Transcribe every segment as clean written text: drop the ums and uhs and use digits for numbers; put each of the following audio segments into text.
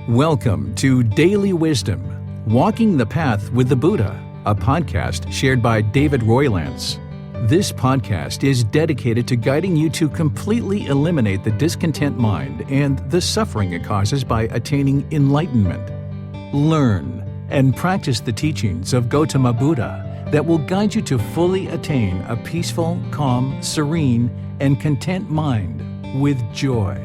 Welcome to Daily Wisdom, Walking the Path with the Buddha, a podcast shared by David Roylance. This podcast is dedicated to guiding you to completely eliminate the discontent mind and the suffering it causes by attaining enlightenment. Learn and practice the teachings of Gotama Buddha that will guide you to fully attain a peaceful, calm, serene, and content mind with joy.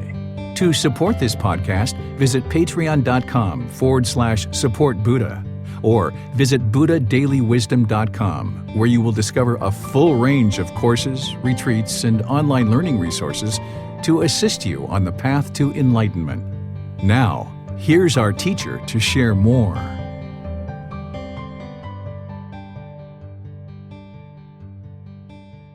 To support this podcast, visit patreon.com/support Buddha or visit buddhadailywisdom.com, where you will discover a full range of courses, retreats, and online learning resources to assist you on the path to enlightenment. Now, here's our teacher to share more.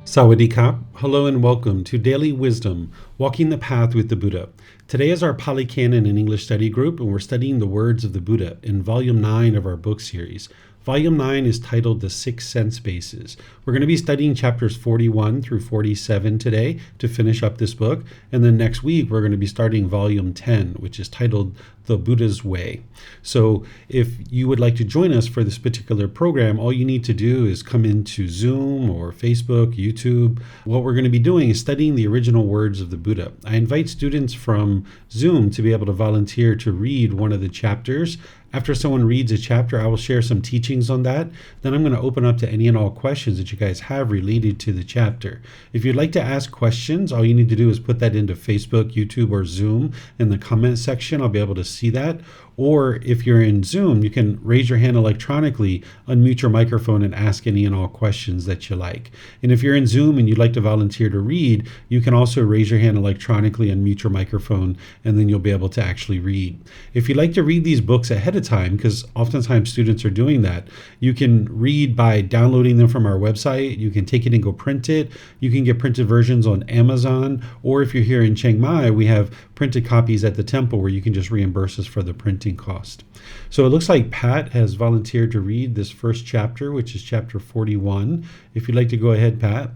Sawadee Kap. Hello and welcome to Daily Wisdom, Walking the Path with the Buddha. Today is our Pali Canon and English study group, and we're studying the words of the Buddha in Volume 9 of our book series. Volume 9 is titled The Six Sense Bases. We're going to be studying chapters 41 through 47 today to finish up this book, and then next week we're going to be starting Volume 10, which is titled The Buddha's Way. So if you would like to join us for this particular program, all you need to do is come into Zoom or Facebook, YouTube. What we're going to be doing is studying the original words of the Buddha. I invite students from Zoom to be able to volunteer to read one of the chapters. After someone reads a chapter, I will share some teachings on that. Then I'm going to open up to any and all questions that you guys have related to the chapter. If you'd like to ask questions, all you need to do is put that into Facebook, YouTube, or Zoom in the comment section. I'll be able to see that. Or if you're in Zoom, you can raise your hand electronically, unmute your microphone, and ask any and all questions that you like. And if you're in Zoom and you'd like to volunteer to read, you can also raise your hand electronically, unmute your microphone, and then you'll be able to actually read. If you'd like to read these books ahead of time, because oftentimes students are doing that, you can read by downloading them from our website. You can take it and go print it. You can get printed versions on Amazon, or if you're here in Chiang Mai, we have printed copies at the temple where you can just reimburse us for the printing cost. So it looks like Pat has volunteered to read this first chapter, which is chapter 41. If you'd like to go ahead, Pat.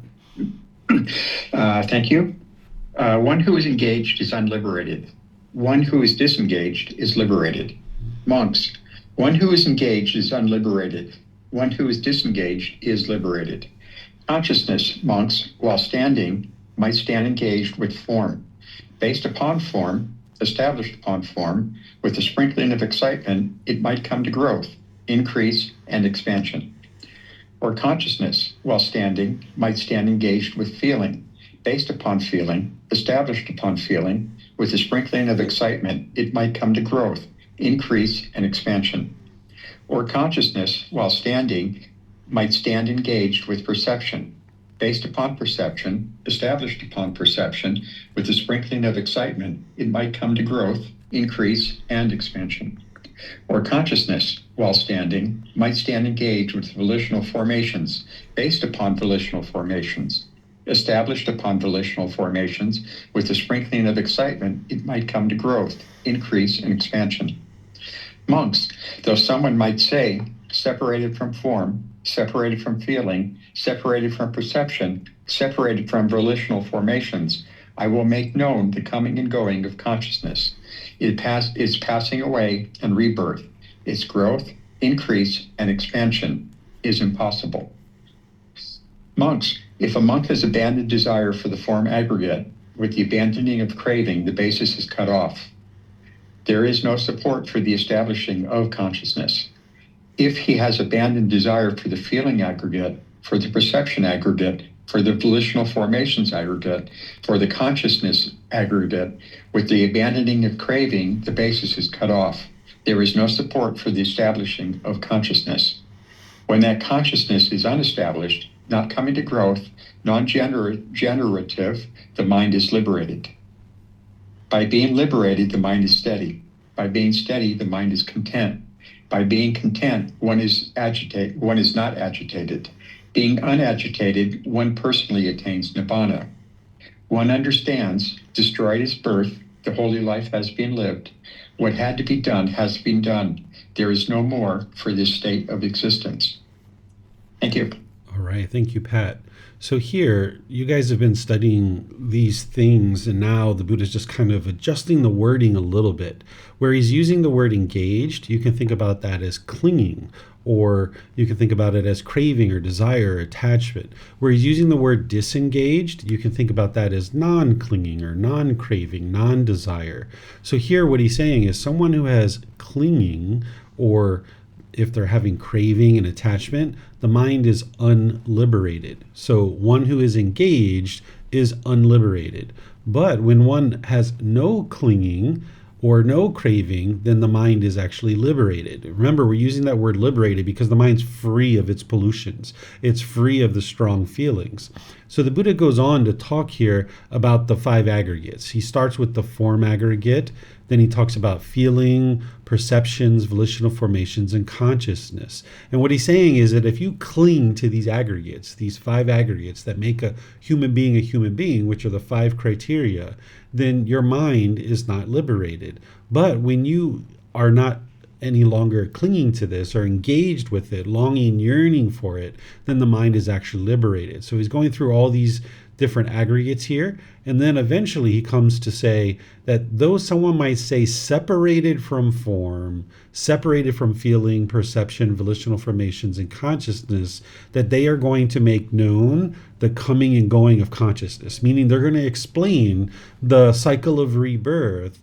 Thank you. One who is engaged is unliberated. One who is disengaged is liberated. Monks, one who is engaged is unliberated. One who is disengaged is liberated. Consciousness, monks, while standing, might stand engaged with form. Based upon form, established upon form, with the sprinkling of excitement, it might come to growth, increase, and expansion. Or consciousness, while standing, might stand engaged with feeling. Based upon feeling, established upon feeling, with the sprinkling of excitement, it might come to growth, increase, and expansion. Or consciousness, while standing, might stand engaged with perception. Based upon perception, established upon perception, with the sprinkling of excitement, it might come to growth, increase, and expansion. Or consciousness, while standing, might stand engaged with volitional formations. Based upon volitional formations, established upon volitional formations, with the sprinkling of excitement, it might come to growth, increase, and expansion. Monks, though someone might say, separated from form, separated from feeling, separated from perception, separated from volitional formations, I will make known the coming and going of consciousness. Its passing away and rebirth, its growth, increase, and expansion is impossible. Monks, if a monk has abandoned desire for the form aggregate, with the abandoning of craving, the basis is cut off. There is no support for the establishing of consciousness. If he has abandoned desire for the feeling aggregate, for the perception aggregate, for the volitional formations aggregate, for the consciousness aggregate, with the abandoning of craving, the basis is cut off. There is no support for the establishing of consciousness. When that consciousness is unestablished, not coming to growth, non-generative, the mind is liberated. By being liberated, the mind is steady. By being steady, the mind is content. By being content, one is not agitated. Being unagitated, one personally attains nibbana. One understands, destroyed is birth, the holy life has been lived. What had to be done has been done. There is no more for this state of existence. Thank you. All right. Thank you, Pat. So here, you guys have been studying these things, and now the Buddha is just kind of adjusting the wording a little bit. Where he's using the word engaged, you can think about that as clinging, or you can think about it as craving or desire or attachment. Where he's using the word disengaged, you can think about that as non-clinging or non-craving, non-desire. So here what he's saying is someone who has clinging, or if they're having craving and attachment, the mind is unliberated. So one who is engaged is unliberated. But when one has no clinging or no craving, then the mind is actually liberated. Remember, we're using that word liberated because the mind's free of its pollutions. It's free of the strong feelings. So the Buddha goes on to talk here about the 5 aggregates. He starts with the form aggregate, then he talks about feeling, perceptions, volitional formations, and consciousness. And what he's saying is that if you cling to these aggregates, these 5 aggregates that make a human being, which are the 5 criteria, then your mind is not liberated. But when you are not any longer clinging to this or engaged with it, longing, yearning for it, then the mind is actually liberated. So he's going through all these different aggregates here. And then eventually he comes to say that though someone might say separated from form, separated from feeling, perception, volitional formations, and consciousness, that they are going to make known the coming and going of consciousness, meaning they're going to explain the cycle of rebirth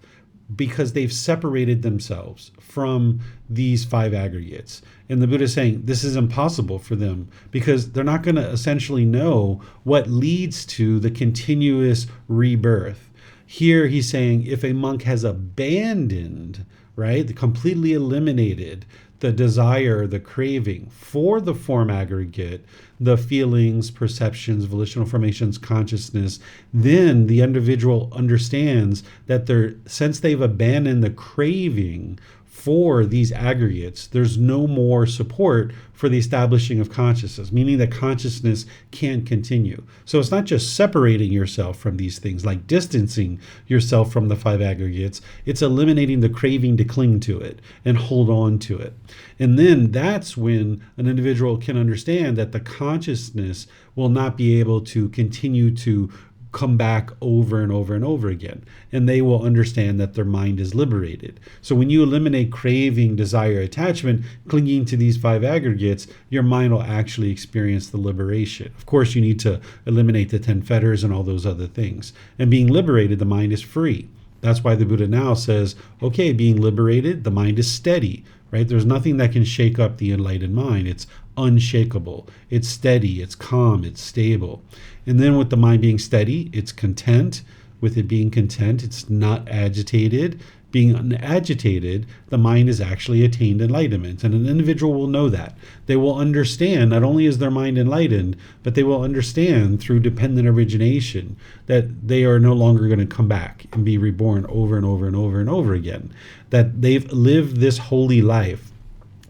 because they've separated themselves from these 5 aggregates. And the Buddha is saying this is impossible for them because they're not going to essentially know what leads to the continuous rebirth. Here he's saying if a monk has abandoned, right, completely eliminated the desire, the craving for the form aggregate, the feelings, perceptions, volitional formations, consciousness, then the individual understands that since they've abandoned the craving for these aggregates, there's no more support for the establishing of consciousness, meaning that consciousness can't continue. So it's not just separating yourself from these things, like distancing yourself from the 5 aggregates, it's eliminating the craving to cling to it and hold on to it. And then that's when an individual can understand that the consciousness will not be able to continue to come back over and over and over again, and they will understand that their mind is liberated. So when you eliminate craving, desire, attachment, clinging to these 5 aggregates, your mind will actually experience the liberation. Of course, you need to eliminate the 10 fetters and all those other things. And being liberated, the mind is free. That's why the Buddha now says, okay, being liberated, the mind is steady, right? There's nothing that can shake up the enlightened mind. It's unshakable. It's steady. It's calm. It's stable. And then with the mind being steady, it's content. With it being content, it's not agitated. Being unagitated, the mind is actually attained enlightenment. And an individual will know that. They will understand, not only is their mind enlightened, but they will understand through dependent origination that they are no longer going to come back and be reborn over and over and over and over again. That they've lived this holy life.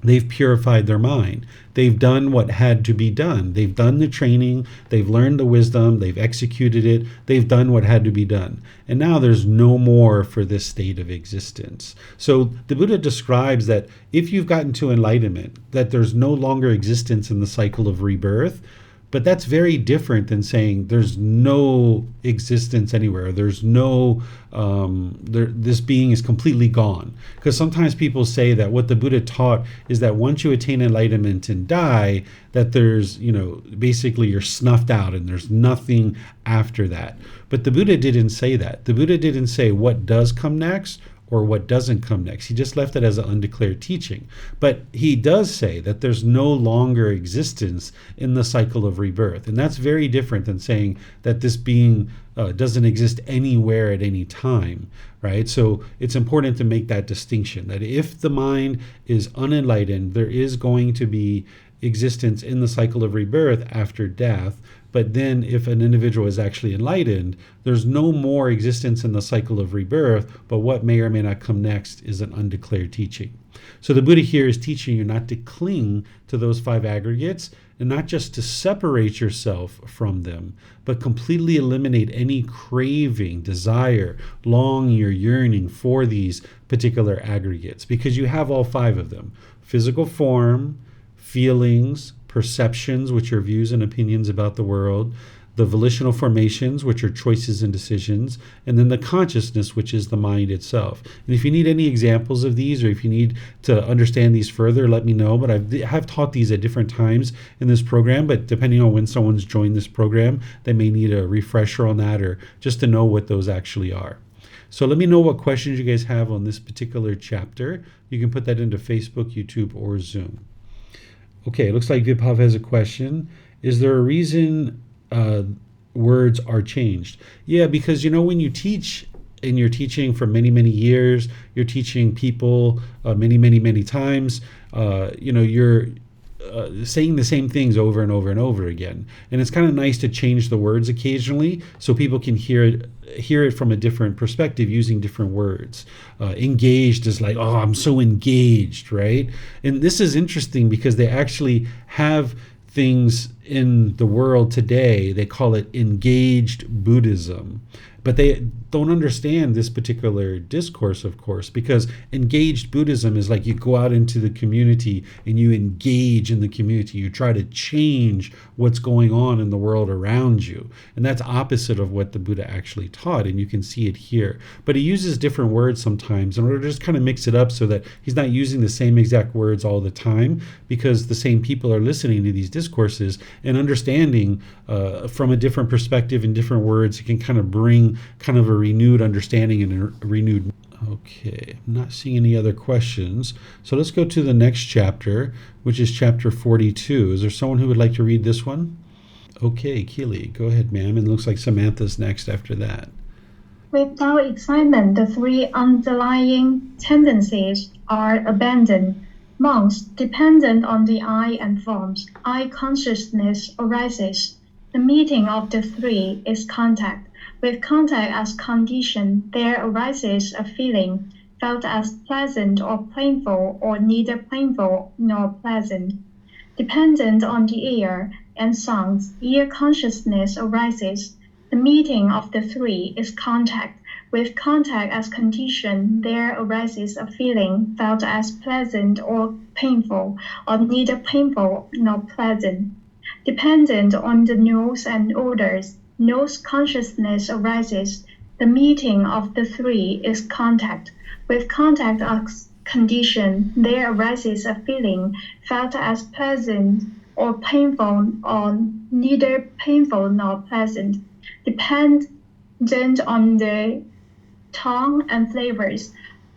They've purified their mind. They've done what had to be done. They've done the training. They've learned the wisdom. They've executed it. They've done what had to be done. And now there's no more for this state of existence. So the Buddha describes that if you've gotten to enlightenment, that there's no longer existence in the cycle of rebirth. But that's very different than saying there's no existence anywhere. There's no, this being is completely gone. Because sometimes people say that what the Buddha taught is that once you attain enlightenment and die, that there's, basically you're snuffed out and there's nothing after that. But the Buddha didn't say that. The Buddha didn't say what does come next or what doesn't come next. He just left it as an undeclared teaching. But he does say that there's no longer existence in the cycle of rebirth. And that's very different than saying that this being doesn't exist anywhere at any time, right? So it's important to make that distinction, that if the mind is unenlightened, there is going to be existence in the cycle of rebirth after death. But then if an individual is actually enlightened, there's no more existence in the cycle of rebirth, but what may or may not come next is an undeclared teaching. So the Buddha here is teaching you not to cling to those 5 aggregates and not just to separate yourself from them, but completely eliminate any craving, desire, longing, or yearning for these particular aggregates, because you have all 5 of them: physical form, feelings, perceptions, which are views and opinions about the world, the volitional formations, which are choices and decisions, and then the consciousness, which is the mind itself. And if you need any examples of these, or if you need to understand these further, let me know. But I have taught these at different times in this program, but depending on when someone's joined this program, they may need a refresher on that, or just to know what those actually are. So let me know what questions you guys have on this particular chapter. You can put that into Facebook, YouTube, or Zoom. Okay, it looks like Vibhav has a question. Is there a reason words are changed? Yeah, because when you teach, and you're teaching for many, many years, you're teaching people many, many, many times, you're saying the same things over and over and over again. And it's kind of nice to change the words occasionally so people can hear it from a different perspective using different words. Engaged is like, oh, I'm so engaged, right? And this is interesting because they actually have things in the world today, they call it engaged Buddhism. But they don't understand this particular discourse, of course, because engaged Buddhism is like you go out into the community and you engage in the community. You try to change what's going on in the world around you. And that's opposite of what the Buddha actually taught, and you can see it here. But he uses different words sometimes in order to just kind of mix it up so that he's not using the same exact words all the time, because the same people are listening to these discourses and understanding from a different perspective and different words. It can kind of bring kind of a renewed understanding and a renewed. Okay, I'm not seeing any other questions. So let's go to the next chapter, which is chapter 42. Is there someone who would like to read this one? Okay, Keely, go ahead, ma'am. And it looks like Samantha's next after that. Without excitement, the three underlying tendencies are abandoned. Monks, dependent on the I and forms, I consciousness arises. The meeting of the three is contact. With contact as condition, there arises a feeling, felt as pleasant or painful, or neither painful nor pleasant. Dependent on the ear and sounds, ear consciousness arises. The meeting of the three is contact. With contact as condition, there arises a feeling, felt as pleasant or painful, or neither painful nor pleasant. Dependent on the nose and odors, nose consciousness arises. The meeting of the three is contact. With contact as condition, there arises a feeling, felt as pleasant or painful, or neither painful nor pleasant. Dependent on the tongue and flavors,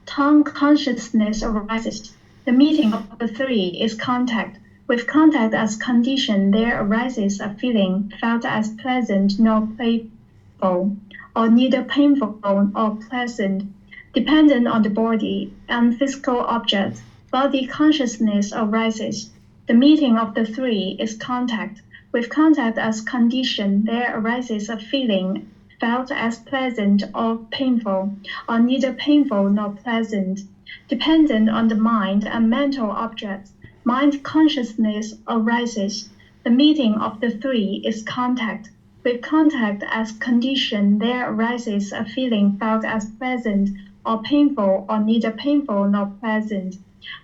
tongue consciousness arises. The meeting of the three is contact. With contact as condition, there arises a feeling, felt as pleasant nor painful, or neither painful or pleasant. Dependent on the body and physical objects, body consciousness arises. The meeting of the three is contact. With contact as condition, there arises a feeling, felt as pleasant or painful, or neither painful nor pleasant. Dependent on the mind and mental objects, mind consciousness arises. The meeting of the three is contact. With contact as condition, there arises a feeling felt as pleasant or painful, or neither painful nor pleasant.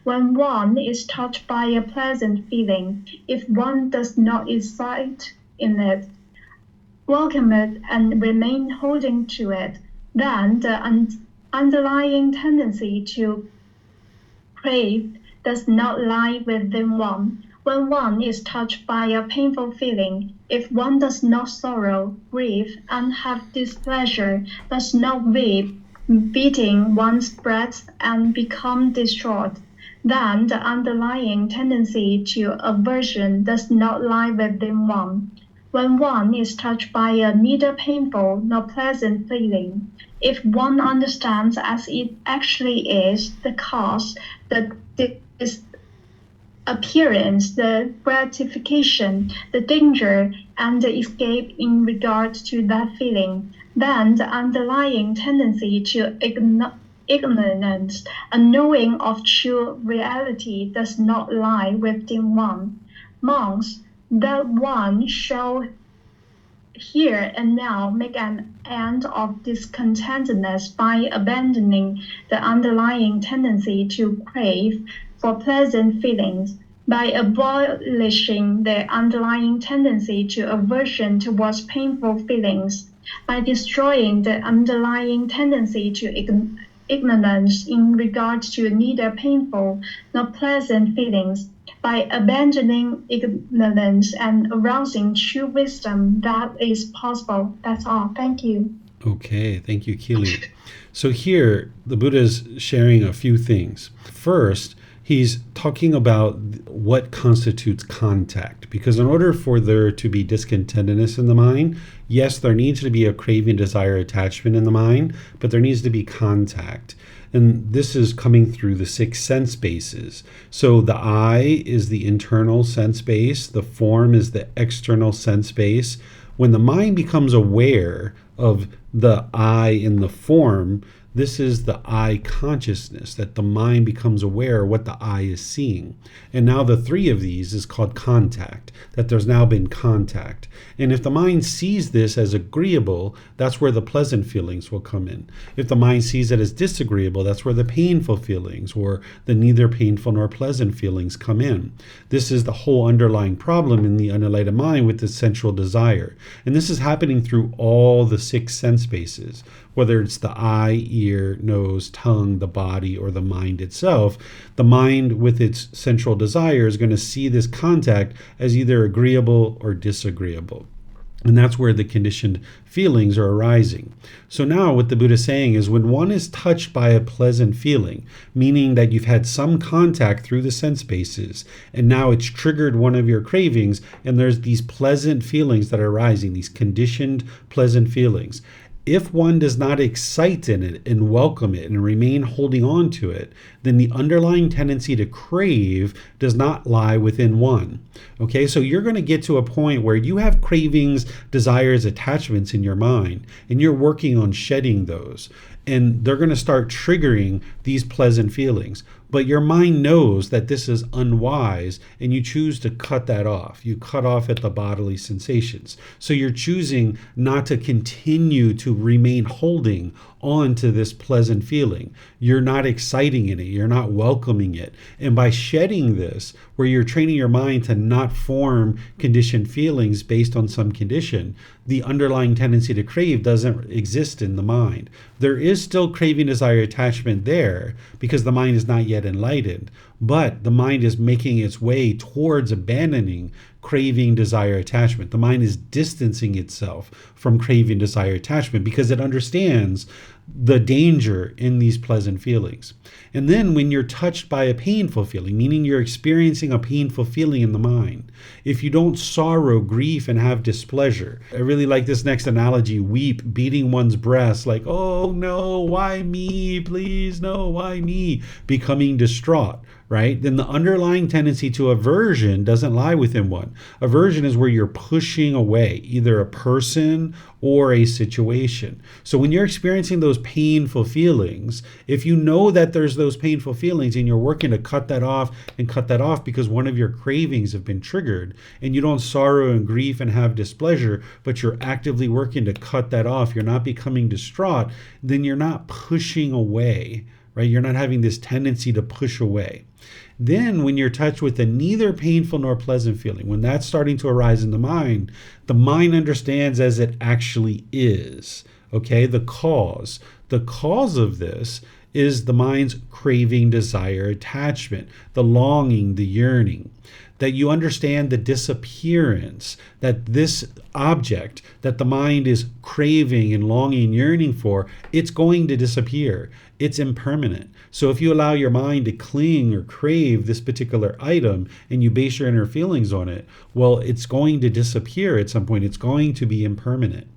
When one is touched by a pleasant feeling, if one does not excite in it, welcome it, and remain holding to it, then the underlying tendency to crave does not lie within one. When one is touched by a painful feeling, if one does not sorrow, grieve, and have displeasure, does not weep, beating one's breast and become distraught, then the underlying tendency to aversion does not lie within one. When one is touched by a neither painful nor pleasant feeling, if one understands as it actually is the cause, the appearance, the gratification, the danger, and the escape in regard to that feeling, then the underlying tendency to ignorance, a knowing of true reality, does not lie within one. Monks, that one shall here and now make an end of discontentedness by abandoning the underlying tendency to crave for pleasant feelings. by abolishing the underlying tendency to aversion towards painful feelings, by destroying the underlying tendency to ignorance in regard to neither painful nor pleasant feelings, by abandoning ignorance and arousing true wisdom that is possible. That's all. Thank you. Okay, thank you, Keely. So here, the Buddha is sharing a few things. First, he's talking about what constitutes contact. Because in order for there to be discontentedness in the mind, yes, there needs to be a craving, desire, attachment in the mind, but there needs to be contact. And this is coming through the 6 sense bases. So the I is the internal sense base, the form is the external sense base. When the mind becomes aware of the I in the form, this is the I consciousness, that the mind becomes aware of what the I is seeing. And now the 3 of these is called contact, that there's now been contact. And if the mind sees this as agreeable, that's where the pleasant feelings will come in. If the mind sees it as disagreeable, that's where the painful feelings or the neither painful nor pleasant feelings come in. This is the whole underlying problem in the unenlightened mind with the sensual desire. And this is happening through all the 6 sense bases, whether it's the eye, ear, nose, tongue, the body, or the mind itself. The mind with its sensual desire is going to see this contact as either agreeable or disagreeable. And that's where the conditioned feelings are arising. So now what the Buddha is saying is when one is touched by a pleasant feeling, meaning that you've had some contact through the sense bases, and now it's triggered one of your cravings, and there's these pleasant feelings that are arising, these conditioned pleasant feelings. If one does not excite in it and welcome it and remain holding on to it, then the underlying tendency to crave does not lie within one. Okay, so you're going to get to a point where you have cravings, desires, attachments in your mind, and you're working on shedding those. And they're going to start triggering these pleasant feelings. But your mind knows that this is unwise, and you choose to cut that off. You cut off at the bodily sensations. So you're choosing not to continue to remain holding on to this pleasant feeling. You're not exciting in it. You're not welcoming it. And by shedding this, where you're training your mind to not form conditioned feelings based on some condition, the underlying tendency to crave doesn't exist in the mind. There is still craving, desire, attachment there because the mind is not yet enlightened, but the mind is making its way towards abandoning craving, desire, attachment. The mind is distancing itself from craving, desire, attachment because it understands the danger in these pleasant feelings. And then when you're touched by a painful feeling, meaning you're experiencing a painful feeling in the mind, if you don't sorrow, grief, and have displeasure, I really like this next analogy, weep, beating one's breast, like, oh no, why me? Please, no, why me? Becoming distraught, right? Then the underlying tendency to aversion doesn't lie within one. Aversion is where you're pushing away either a person or a situation. So when you're experiencing those painful feelings, if you know that there's those painful feelings and you're working to cut that off because one of your cravings have been triggered, and you don't sorrow and grief and have displeasure, but you're actively working to cut that off, you're not becoming distraught, then you're not pushing away, right? You're not having this tendency to push away. Then when you're touched with a neither painful nor pleasant feeling, when that's starting to arise in the mind understands as it actually is, okay? The cause of this is the mind's craving, desire, attachment, the longing, the yearning. That you understand the disappearance, that this object that the mind is craving and longing, yearning for, it's going to disappear. It's impermanent. So if you allow your mind to cling or crave this particular item and you base your inner feelings on it, well, it's going to disappear at some point. It's going to be impermanent.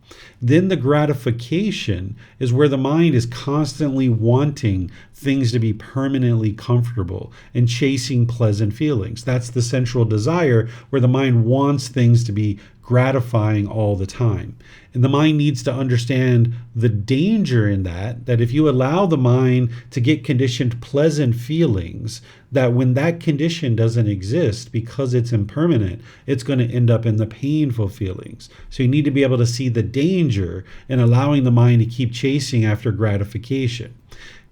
Then the gratification is where the mind is constantly wanting things to be permanently comfortable and chasing pleasant feelings. That's the sensual desire where the mind wants things to be gratifying all the time. And the mind needs to understand the danger in that if you allow the mind to get conditioned pleasant feelings, that when that condition doesn't exist because it's impermanent, it's going to end up in the painful feelings. So you need to be able to see the danger in allowing the mind to keep chasing after gratification.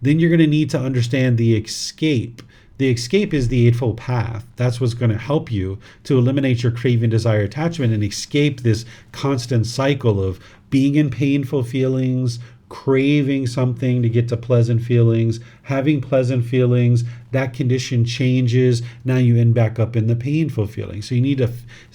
Then you're going to need to understand the escape The escape is the Eightfold Path. That's what's going to help you to eliminate your craving, desire, attachment, and escape this constant cycle of being in painful feelings, craving something to get to pleasant feelings, having pleasant feelings, that condition changes, now you end back up in the painful feeling. So you need to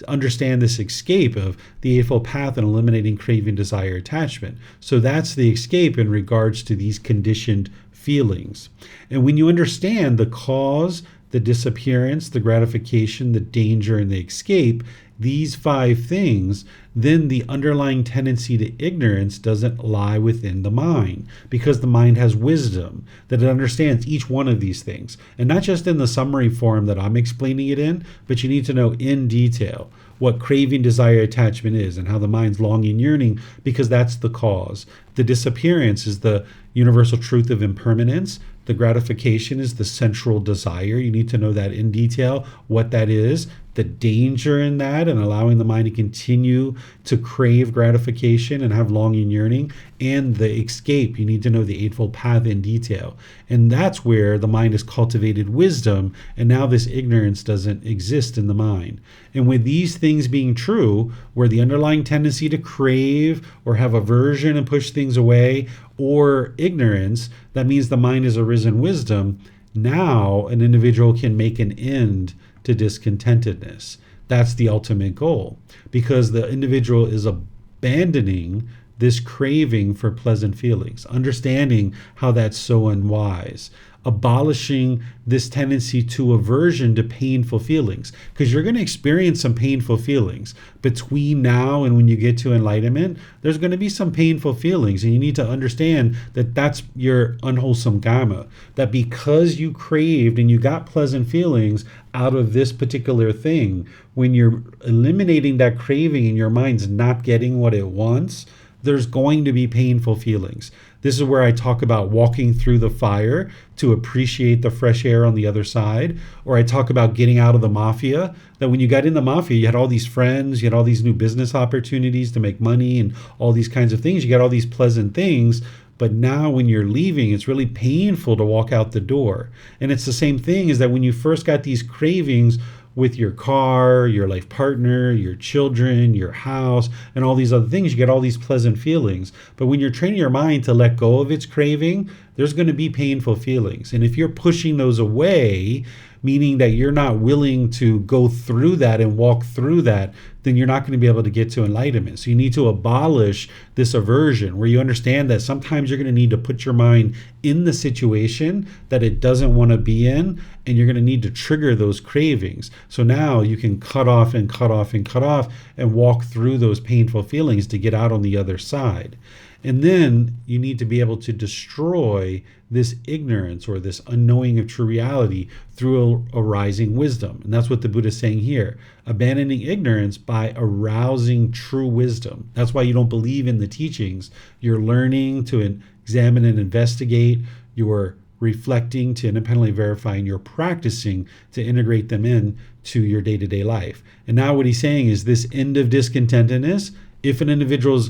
understand this escape of the Eightfold Path and eliminating craving, desire, attachment. So that's the escape in regards to these conditioned feelings. And when you understand the cause, the disappearance, the gratification, the danger, and the escape, these 5 things, then the underlying tendency to ignorance doesn't lie within the mind, because the mind has wisdom that it understands each one of these things. And not just in the summary form that I'm explaining it in, but you need to know in detail what craving, desire, attachment is and how the mind's longing, yearning, because that's the cause. The disappearance is the universal truth of impermanence. The gratification is the central desire. You need to know that in detail, what that is, the danger in that, and allowing the mind to continue to crave gratification and have longing, yearning, and the escape. You need to know the Eightfold Path in detail. And that's where the mind has cultivated wisdom, and now this ignorance doesn't exist in the mind. And with these things being true, where the underlying tendency to crave or have aversion and push things away, or ignorance, that means the mind has arisen wisdom. Now an individual can make an end to discontentedness. That's the ultimate goal, because the individual is abandoning this craving for pleasant feelings, understanding how that's so unwise, abolishing this tendency to aversion to painful feelings, because you're going to experience some painful feelings between now and when you get to enlightenment. There's going to be some painful feelings, and you need to understand that that's your unwholesome dhamma, that because you craved and you got pleasant feelings out of this particular thing, when you're eliminating that craving and your mind's not getting what it wants, there's going to be painful feelings. This is where I talk about walking through the fire to appreciate the fresh air on the other side. Or I talk about getting out of the mafia, that when you got in the mafia, you had all these friends, you had all these new business opportunities to make money and all these kinds of things. You got all these pleasant things. But now when you're leaving, it's really painful to walk out the door. And it's the same thing, is that when you first got these cravings with your car, your life partner, your children, your house, and all these other things, you get all these pleasant feelings. But when you're training your mind to let go of its craving, there's going to be painful feelings. And if you're pushing those away, meaning that you're not willing to go through that and walk through that, then you're not going to be able to get to enlightenment. So you need to abolish this aversion, where you understand that sometimes you're going to need to put your mind in the situation that it doesn't want to be in, and you're going to need to trigger those cravings. So now you can cut off and cut off and cut off and walk through those painful feelings to get out on the other side. And then you need to be able to destroy this ignorance or this unknowing of true reality through arising wisdom. And that's what the Buddha is saying here, abandoning ignorance by arousing true wisdom. That's why you don't believe in the teachings. You're learning to examine and investigate. You're reflecting to independently verify, and you're practicing to integrate them in to your day-to-day life. And now what he's saying is this end of discontentedness, if an individual's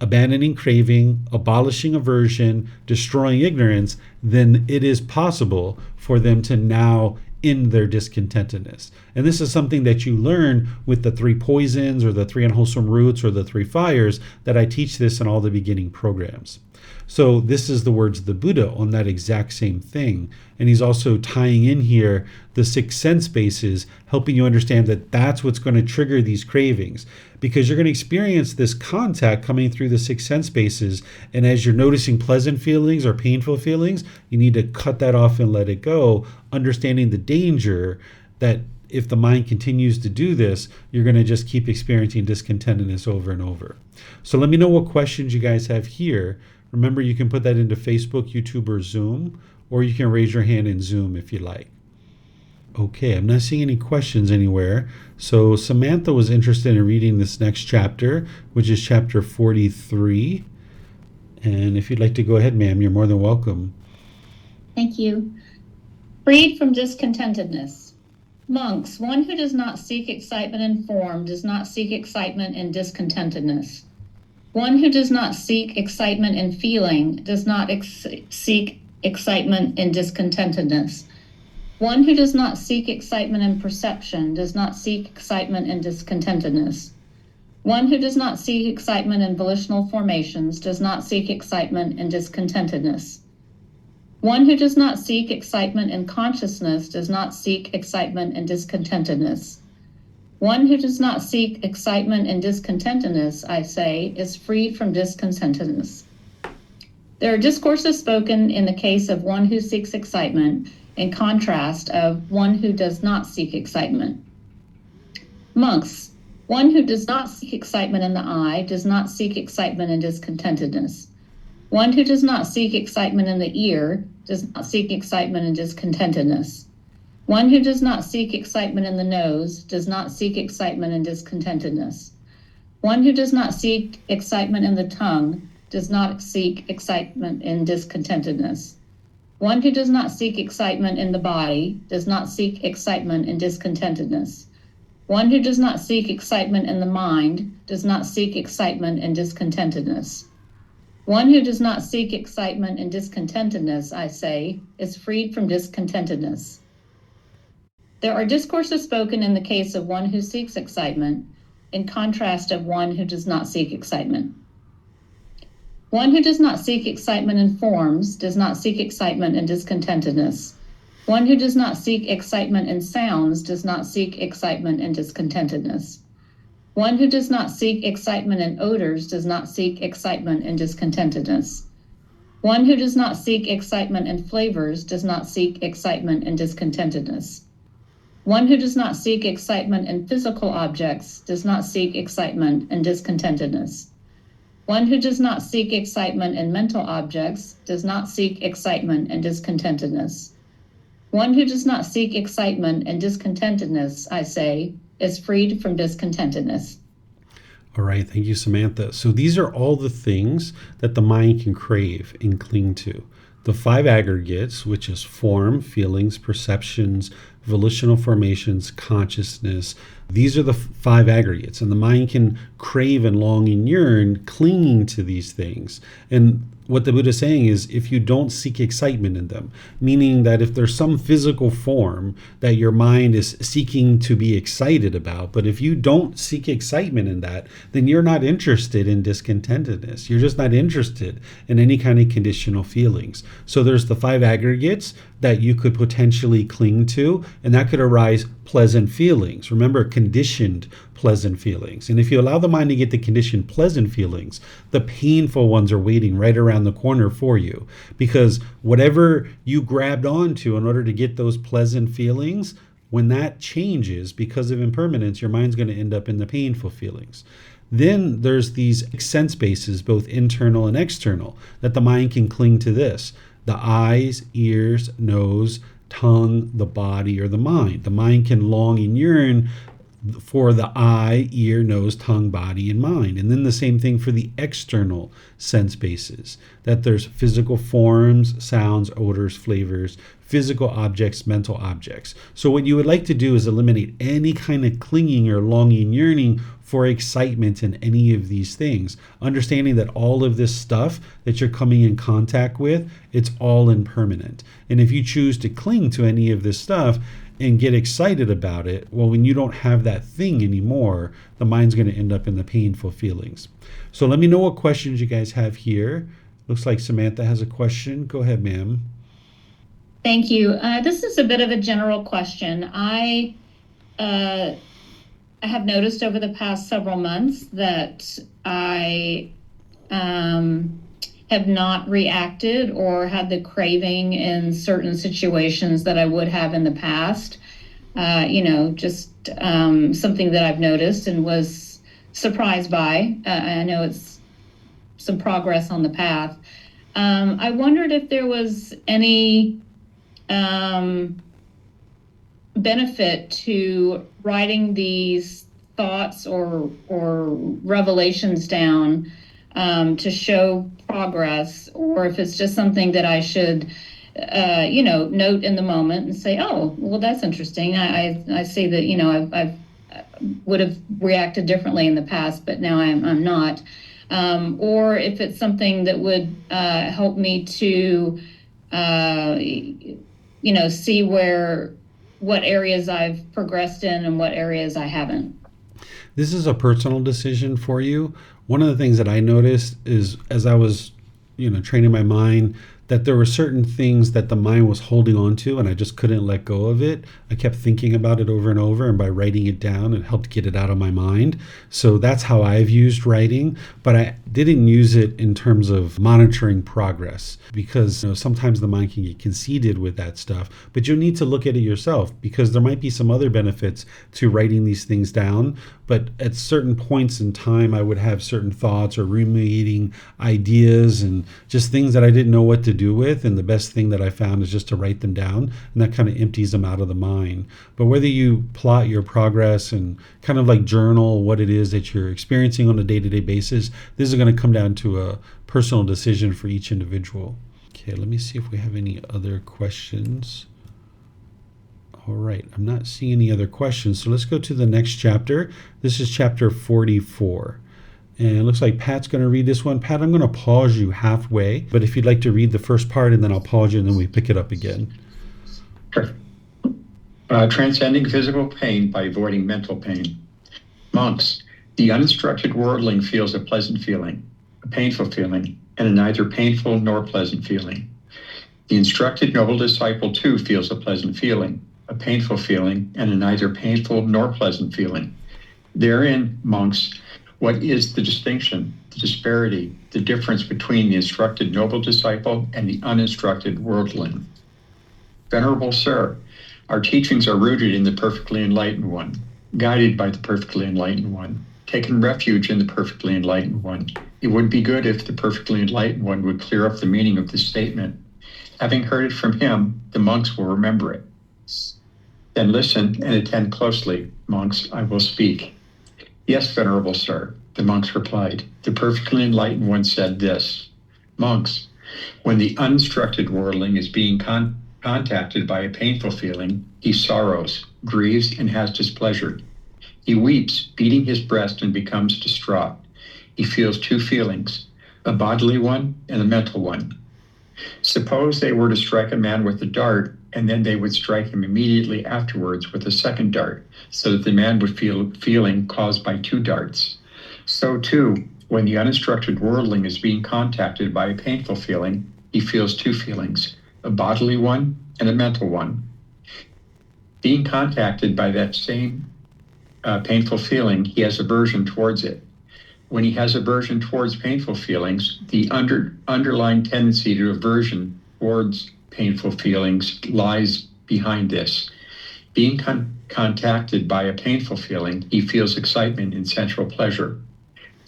abandoning craving, abolishing aversion, destroying ignorance, then it is possible for them to now end their discontentedness. And this is something that you learn with the 3 poisons or the 3 unwholesome roots or the 3 fires, that I teach this in all the beginning programs. So this is the words of the Buddha on that exact same thing. And he's also tying in here the 6 sense bases, helping you understand that that's what's going to trigger these cravings, because you're going to experience this contact coming through the 6 sense bases. And as you're noticing pleasant feelings or painful feelings, you need to cut that off and let it go, understanding the danger that if the mind continues to do this, you're going to just keep experiencing discontentedness over and over. So let me know what questions you guys have here. Remember, you can put that into Facebook, YouTube, or Zoom, or you can raise your hand in Zoom if you like. Okay, I'm not seeing any questions anywhere. So Samantha was interested in reading this next chapter, which is chapter 43. And if you'd like to go ahead, ma'am, you're more than welcome. Thank you. Freed from discontentedness. Monks, one who does not seek excitement in form does not seek excitement in discontentedness. One who does not seek excitement in feeling does not seek excitement in discontentedness. One who does not seek excitement in perception does not seek excitement in discontentedness. One who does not seek excitement in volitional formations does not seek excitement in discontentedness. One who does not seek excitement in consciousness does not seek excitement in discontentedness. One who does not seek excitement in discontentedness, I say, is freed from discontentedness. There are discourses spoken in the case of one who seeks excitement, in contrast of one who does not seek excitement. Monks, one who does not seek excitement in the eye does not seek excitement in discontentedness. One who does not seek excitement in the ear does not seek excitement in discontentedness. One who does not seek excitement in the nose does not seek excitement in discontentedness. One who does not seek excitement in the tongue does not seek excitement in discontentedness. One who does not seek excitement in the body does not seek excitement in discontentedness. One who does not seek excitement in the mind does not seek excitement in discontentedness. One who does not seek excitement in discontentedness, I say, is freed from discontentedness. There are discourses spoken in the case of one who seeks excitement, in contrast of one who does not seek excitement. One who does not seek excitement in forms does not seek excitement in discontentedness. One who does not seek excitement in sounds does not seek excitement in discontentedness. One who does not seek excitement in odors does not seek excitement in discontentedness. One who does not seek excitement in flavors does not seek excitement in discontentedness. One who does not seek excitement in physical objects does not seek excitement in discontentedness. One who does not seek excitement in mental objects does not seek excitement and discontentedness. One who does not seek excitement and discontentedness, I say, is freed from discontentedness. All right, thank you, Samantha. So these are all the things that the mind can crave and cling to. The 5 aggregates, which is form, feelings, perceptions, volitional formations, consciousness. These are the 5 aggregates, and the mind can crave and long and yearn, clinging to these things. And what the Buddha is saying is, if you don't seek excitement in them, meaning that if there's some physical form that your mind is seeking to be excited about, but if you don't seek excitement in that, then you're not interested in discontentedness. You're just not interested in any kind of conditional feelings. So there's the 5 aggregates that you could potentially cling to, and that could arise pleasant feelings. Remember, conditioned pleasant feelings. And if you allow the mind to get the conditioned pleasant feelings, the painful ones are waiting right around the corner for you. Because whatever you grabbed onto in order to get those pleasant feelings, when that changes because of impermanence, your mind's going to end up in the painful feelings. Then there's these sense bases, both internal and external, that the mind can cling to this. The eyes, ears, nose, tongue, the body, or the mind. The mind can long and yearn for the eye, ear, nose, tongue, body, and mind. And then the same thing for the external sense bases, that there's physical forms, sounds, odors, flavors, physical objects, mental objects. So what you would like to do is eliminate any kind of clinging or longing, yearning for excitement in any of these things, understanding that all of this stuff that you're coming in contact with, it's all impermanent. And if you choose to cling to any of this stuff and get excited about it, well, when you don't have that thing anymore, the mind's going to end up in the painful feelings. So let me know what questions you guys have here. Looks like Samantha has a question. Go ahead, ma'am. Thank you. This is a bit of a general question. I have noticed over the past several months that I have not reacted or had the craving in certain situations that I would have in the past. Just something that I've noticed and was surprised by. I know it's some progress on the path. I wondered if there was any benefit to writing these thoughts or revelations down to show progress, or if it's just something that I should note in the moment and say, oh, well, that's interesting. I see that I would have reacted differently in the past, but now I'm not. Or if it's something that would help me to see what areas I've progressed in and what areas I haven't. This is a personal decision for you. One of the things that I noticed is as I was, training my mind, that there were certain things that the mind was holding on to and I just couldn't let go of it. I kept thinking about it over and over, and by writing it down, it helped get it out of my mind. So that's how I've used writing, but I didn't use it in terms of monitoring progress, because sometimes the mind can get conceited with that stuff, but you need to look at it yourself, because there might be some other benefits to writing these things down. But at certain points in time, I would have certain thoughts or ruminating ideas and just things that I didn't know what to do with. And the best thing that I found is just to write them down, and that kind of empties them out of the mind. But whether you plot your progress and kind of like journal what it is that you're experiencing on a day-to-day basis, this is going to come down to a personal decision for each individual. Okay, let me see if we have any other questions. All right, I'm not seeing any other questions, so let's go to the next chapter. This is chapter 44. And it looks like Pat's going to read this one. Pat, I'm going to pause you halfway, but if you'd like to read the first part, and then I'll pause you, and then we pick it up again. Sure. Transcending physical pain by avoiding mental pain. Monks, the uninstructed worldling feels a pleasant feeling, a painful feeling, and a neither painful nor pleasant feeling. The instructed noble disciple too feels a pleasant feeling, a painful feeling, and a neither painful nor pleasant feeling. Therein, monks, what is the distinction, the disparity, the difference between the instructed noble disciple and the uninstructed worldling? Venerable Sir, our teachings are rooted in the perfectly enlightened one, guided by the perfectly enlightened one, taking refuge in the perfectly enlightened one. It would be good if the perfectly enlightened one would clear up the meaning of this statement. Having heard it from him, the monks will remember it. Then listen and attend closely, monks, I will speak. Yes, Venerable Sir, the monks replied. The perfectly enlightened one said this. Monks, when the uninstructed worldling is being contacted by a painful feeling, he sorrows, grieves, and has displeasure. He weeps, beating his breast, and becomes distraught. He feels two feelings, a bodily one and a mental one. Suppose they were to strike a man with a dart, and then they would strike him immediately afterwards with a second dart, so that the man would feel feeling caused by two darts. So too, when the uninstructed worldling is being contacted by a painful feeling, he feels two feelings, a bodily one and a mental one. Being contacted by that same painful feeling, he has aversion towards it. When he has aversion towards painful feelings, the underlying tendency to aversion towards painful feelings lies behind this. Being contacted by a painful feeling, he feels excitement and sensual pleasure.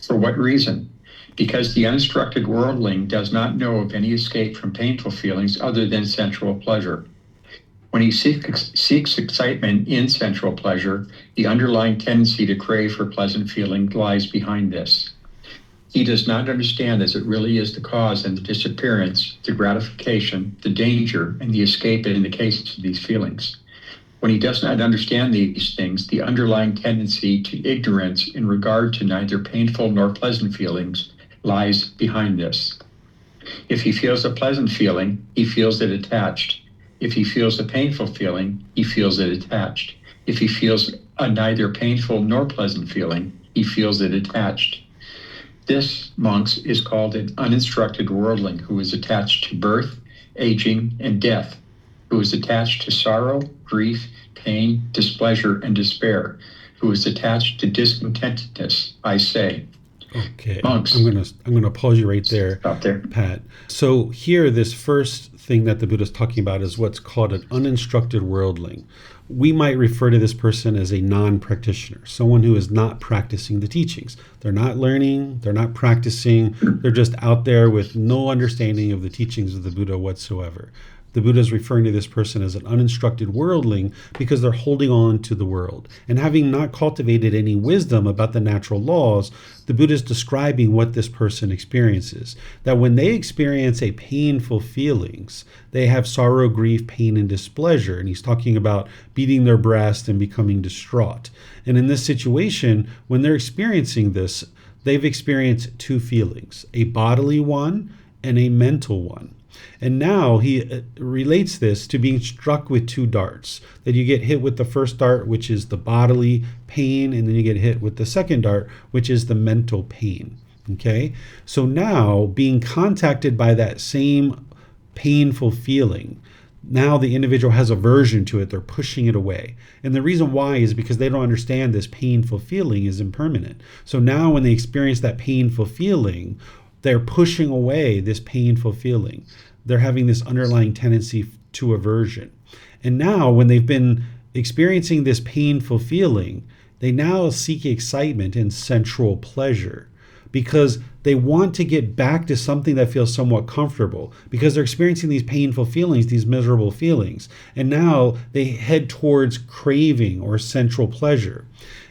For what reason? Because the uninstructed worldling does not know of any escape from painful feelings other than sensual pleasure. When he seeks excitement in sensual pleasure, the underlying tendency to crave for pleasant feeling lies behind this. He does not understand as it really is the cause and the disappearance, the gratification, the danger, and the escape in the cases of these feelings. When he does not understand these things, the underlying tendency to ignorance in regard to neither painful nor pleasant feelings lies behind this. If he feels a pleasant feeling, he feels it attached. If he feels a painful feeling, he feels it attached. If he feels a neither painful nor pleasant feeling, he feels it attached. This, monks, is called an uninstructed worldling who is attached to birth, aging, and death, who is attached to sorrow, grief, pain, displeasure, and despair, who is attached to discontentedness, I say. Okay, Monks. I'm gonna pause you right there, Stop there. Pat. So here, this first thing that the Buddha is talking about is what's called an uninstructed worldling. We might refer to this person as a non-practitioner, someone who is not practicing the teachings. They're not learning, they're not practicing, they're just out there with no understanding of the teachings of the Buddha whatsoever. The Buddha is referring to this person as an uninstructed worldling because they're holding on to the world. And having not cultivated any wisdom about the natural laws, the Buddha is describing what this person experiences. That when they experience a painful feelings, they have sorrow, grief, pain, and displeasure. And he's talking about beating their breast and becoming distraught. And in this situation, when they're experiencing this, they've experienced two feelings, a bodily one and a mental one. And now he relates this to being struck with two darts, that you get hit with the first dart, which is the bodily pain, and then you get hit with the second dart, which is the mental pain. Okay, so now being contacted by that same painful feeling, now the individual has aversion to it. They're pushing it away. And the reason why is because they don't understand this painful feeling is impermanent. So now when they experience that painful feeling, they're pushing away this painful feeling. They're having this underlying tendency to aversion. And now when they've been experiencing this painful feeling, they now seek excitement and sensual pleasure, because they want to get back to something that feels somewhat comfortable, because they're experiencing these painful feelings, these miserable feelings. And now they head towards craving or sensual pleasure.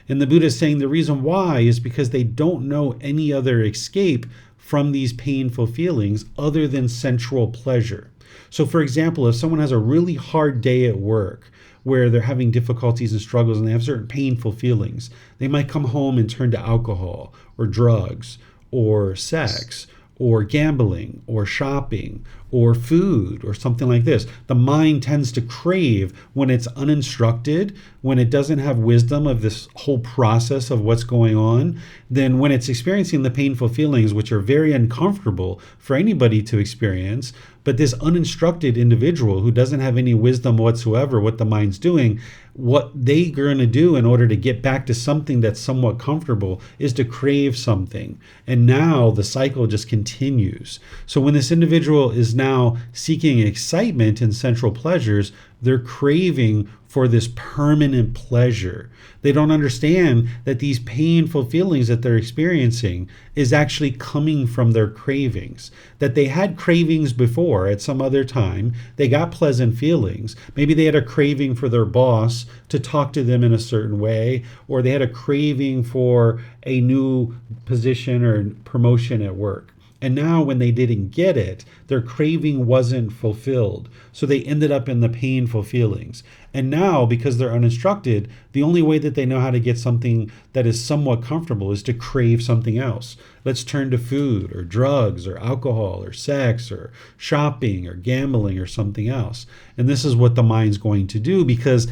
And the Buddha is saying the reason why is because they don't know any other escape from these painful feelings other than sensual pleasure. So for example, if someone has a really hard day at work, where they're having difficulties and struggles and they have certain painful feelings, they might come home and turn to alcohol or drugs or sex or gambling or shopping or food or something like this. The mind tends to crave when it's uninstructed, when it doesn't have wisdom of this whole process of what's going on. Then when it's experiencing the painful feelings, which are very uncomfortable for anybody to experience, but this uninstructed individual who doesn't have any wisdom whatsoever what the mind's doing, what they're going to do in order to get back to something that's somewhat comfortable is to crave something. And now the cycle just continues. So when this individual is now seeking excitement and sensual pleasures, they're craving for this permanent pleasure. They don't understand that these painful feelings that they're experiencing is actually coming from their cravings. That they had cravings before at some other time. They got pleasant feelings. Maybe they had a craving for their boss to talk to them in a certain way, or they had a craving for a new position or promotion at work. And now when they didn't get it, their craving wasn't fulfilled. So they ended up in the painful feelings. And now, because they're uninstructed, the only way that they know how to get something that is somewhat comfortable is to crave something else. Let's turn to food or drugs or alcohol or sex or shopping or gambling or something else. And this is what the mind's going to do, because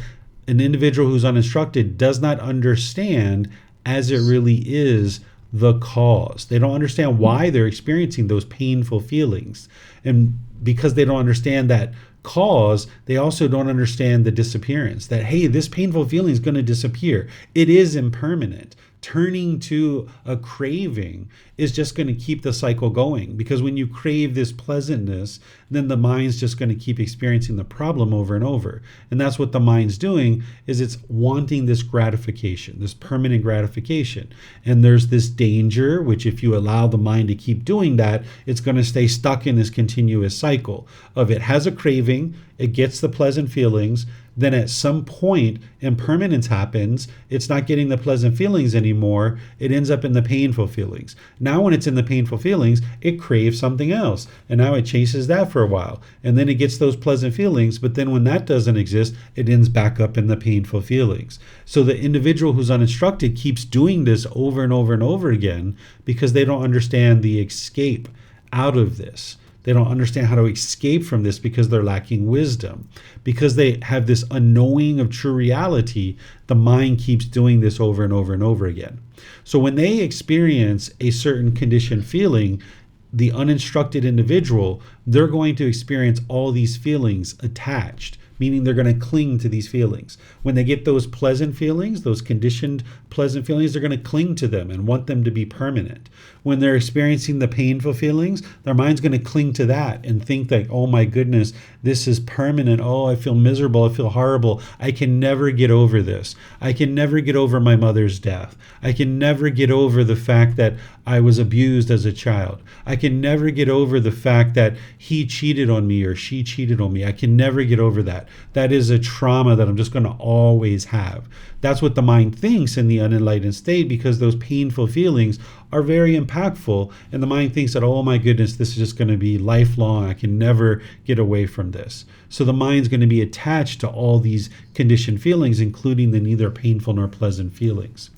an individual who's uninstructed does not understand as it really is the cause. They don't understand why they're experiencing those painful feelings. And because they don't understand that cause, they also don't understand the disappearance, that, hey, this painful feeling is going to disappear. It is impermanent. Turning to a craving is just going to keep the cycle going, because when you crave this pleasantness, then the mind's just going to keep experiencing the problem over and over. And that's what the mind's doing, is it's wanting this gratification, this permanent gratification. And there's this danger, which if you allow the mind to keep doing that, it's going to stay stuck in this continuous cycle of it has a craving, it gets the pleasant feelings, then at some point impermanence happens, it's not getting the pleasant feelings anymore, it ends up in the painful feelings. Now when it's in the painful feelings, it craves something else, and now it chases that for a while, and then it gets those pleasant feelings, but then when that doesn't exist, it ends back up in the painful feelings. So the individual who's uninstructed keeps doing this over and over and over again because they don't understand the escape out of this. They don't understand how to escape from this because they're lacking wisdom. Because they have this unknowing of true reality, the mind keeps doing this over and over and over again. So when they experience a certain conditioned feeling, the uninstructed individual, they're going to experience all these feelings attached, meaning they're going to cling to these feelings. When they get those pleasant feelings, those conditioned pleasant feelings, they're going to cling to them and want them to be permanent. When they're experiencing the painful feelings, their mind's going to cling to that and think that, oh my goodness, this is permanent. Oh, I feel miserable. I feel horrible. I can never get over this. I can never get over my mother's death. I can never get over the fact that I was abused as a child. I can never get over the fact that he cheated on me or she cheated on me. I can never get over that. That is a trauma that I'm just going to always have. That's what the mind thinks in the unenlightened state, because those painful feelings are very impactful, and the mind thinks that, oh my goodness, this is just going to be lifelong. I can never get away from this. So the mind's going to be attached to all these conditioned feelings, including the neither painful nor pleasant feelings.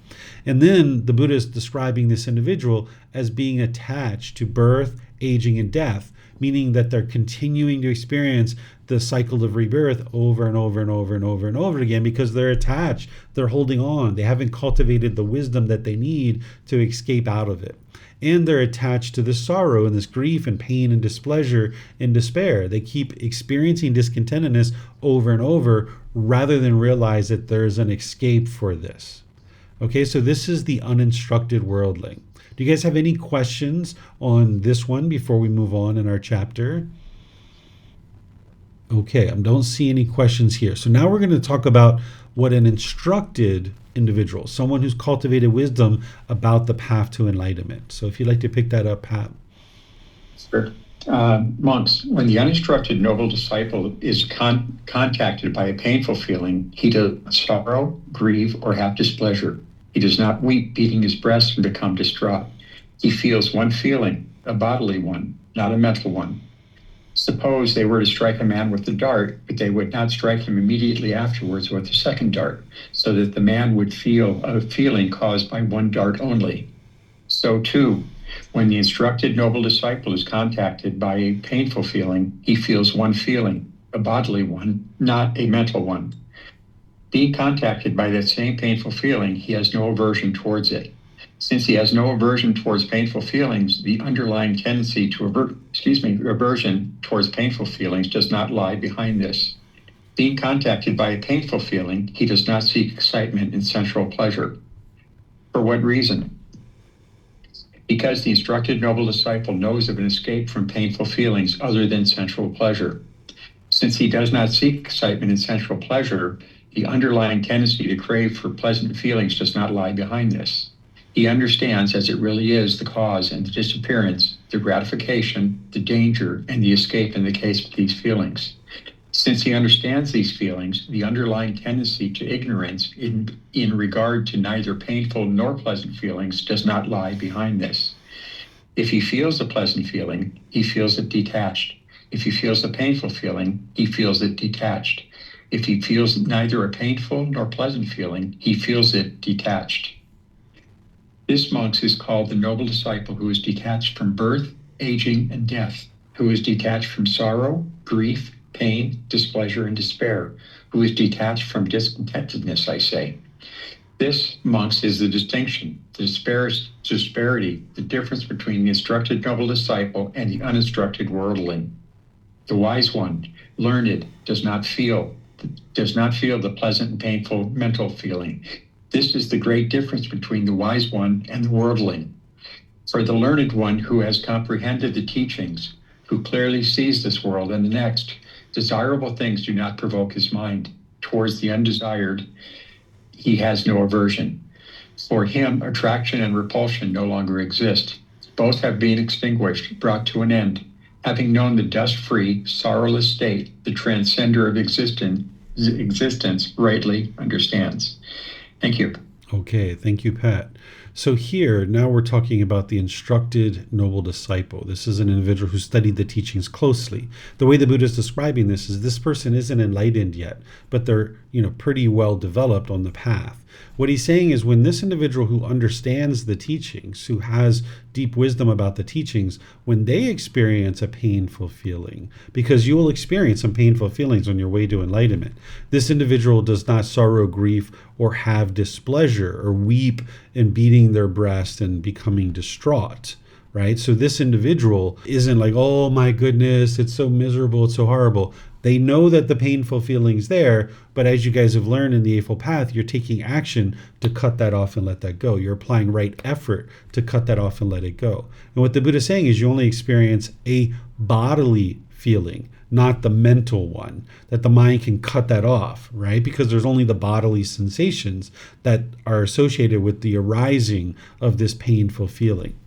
And then the Buddha is describing this individual as being attached to birth, aging, and death, meaning that they're continuing to experience the cycle of rebirth over and over and over and over and over again because they're attached, they're holding on, they haven't cultivated the wisdom that they need to escape out of it. And they're attached to this sorrow and this grief and pain and displeasure and despair. They keep experiencing discontentedness over and over rather than realize that there's an escape for this. Okay, so this is the uninstructed worldling. Do you guys have any questions on this one before we move on in our chapter? Okay, I don't see any questions here. So now we're going to talk about what an instructed individual, someone who's cultivated wisdom about the path to enlightenment. So if you'd like to pick that up, Pat. Sure. Monks, when the uninstructed noble disciple is contacted by a painful feeling, he does not sorrow, grieve, or have displeasure. He does not weep, beating his breast, and become distraught. He feels one feeling, a bodily one, not a mental one. Suppose they were to strike a man with the dart, but they would not strike him immediately afterwards with the second dart, so that the man would feel a feeling caused by one dart only. So too, when the instructed noble disciple is contacted by a painful feeling, he feels one feeling, a bodily one, not a mental one. Being contacted by that same painful feeling, he has no aversion towards it. Since he has no aversion towards painful feelings, the underlying tendency to aversion towards painful feelings does not lie behind this. Being contacted by a painful feeling, he does not seek excitement and sensual pleasure. For what reason? Because the instructed noble disciple knows of an escape from painful feelings other than sensual pleasure. Since he does not seek excitement and sensual pleasure, the underlying tendency to crave for pleasant feelings does not lie behind this. He understands as it really is the cause and the disappearance, the gratification, the danger, and the escape in the case of these feelings. Since he understands these feelings, the underlying tendency to ignorance in regard to neither painful nor pleasant feelings does not lie behind this. If he feels a pleasant feeling, he feels it detached. If he feels a painful feeling, he feels it detached. If he feels neither a painful nor pleasant feeling, he feels it detached. This, monks, is called the noble disciple who is detached from birth, aging, and death, who is detached from sorrow, grief, pain, displeasure, and despair, who is detached from discontentedness, I say. This, monks, is the distinction, the disparity, the difference between the instructed noble disciple and the uninstructed worldling. The wise one, learned, does not feel the pleasant and painful mental feeling. This is the great difference between the wise one and the worldling. For the learned one who has comprehended the teachings, who clearly sees this world and the next, desirable things do not provoke his mind. Towards the undesired, he has no aversion. For him, attraction and repulsion no longer exist. Both have been extinguished, brought to an end. Having known the dust-free, sorrowless state, the transcender of existence rightly understands. Thank you. Okay, thank you, Pat. So here, now we're talking about the instructed noble disciple. This is an individual who studied the teachings closely. The way the Buddha is describing this is this person isn't enlightened yet, but they're, pretty well developed on the path. What he's saying is when this individual who understands the teachings, who has deep wisdom about the teachings, when they experience a painful feeling, because you will experience some painful feelings on your way to enlightenment, this individual does not sorrow, grief, or have displeasure, or weep and beating their breast and becoming distraught. Right? So this individual isn't like, oh my goodness, it's so miserable, it's so horrible. They know that the painful feeling's there, but as you guys have learned in the Eightfold Path, you're taking action to cut that off and let that go. You're applying right effort to cut that off and let it go. And what the Buddha is saying is you only experience a bodily feeling, not the mental one, that the mind can cut that off, right? Because there's only the bodily sensations that are associated with the arising of this painful feeling.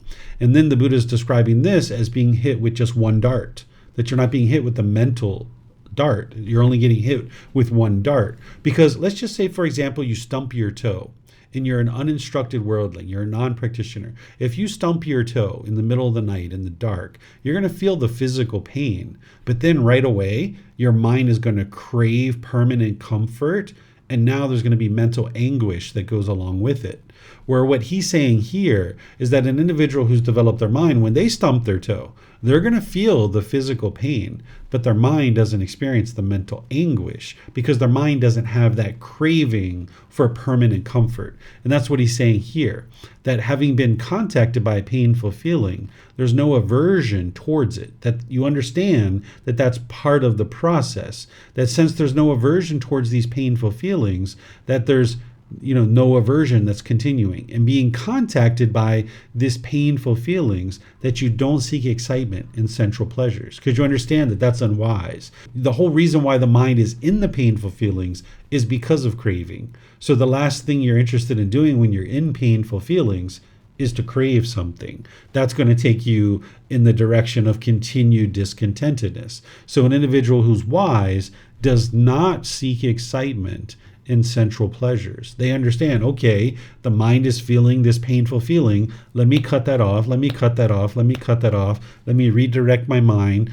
And then the Buddha is describing this as being hit with just one dart, that you're not being hit with the mental dart. You're only getting hit with one dart. Because let's just say, for example, you stump your toe and you're an uninstructed worldling, you're a non-practitioner. If you stump your toe in the middle of the night in the dark, you're going to feel the physical pain. But then right away, your mind is going to crave permanent comfort. And now there's going to be mental anguish that goes along with it. Where what he's saying here is that an individual who's developed their mind, when they stump their toe, they're going to feel the physical pain, but their mind doesn't experience the mental anguish because their mind doesn't have that craving for permanent comfort. And that's what he's saying here, that having been contacted by a painful feeling, there's no aversion towards it, that you understand that that's part of the process, that since there's no aversion towards these painful feelings, that there's no aversion that's continuing, and being contacted by this painful feelings, that you don't seek excitement in sensual pleasures, because you understand that that's unwise. The whole reason why the mind is in the painful feelings is because of craving. So the last thing you're interested in doing when you're in painful feelings is to crave something. That's going to take you in the direction of continued discontentedness. So an individual who's wise does not seek excitement in sensual pleasures. They understand, okay, the mind is feeling this painful feeling. Let me cut that off. Let me cut that off. Let me cut that off. Let me redirect my mind.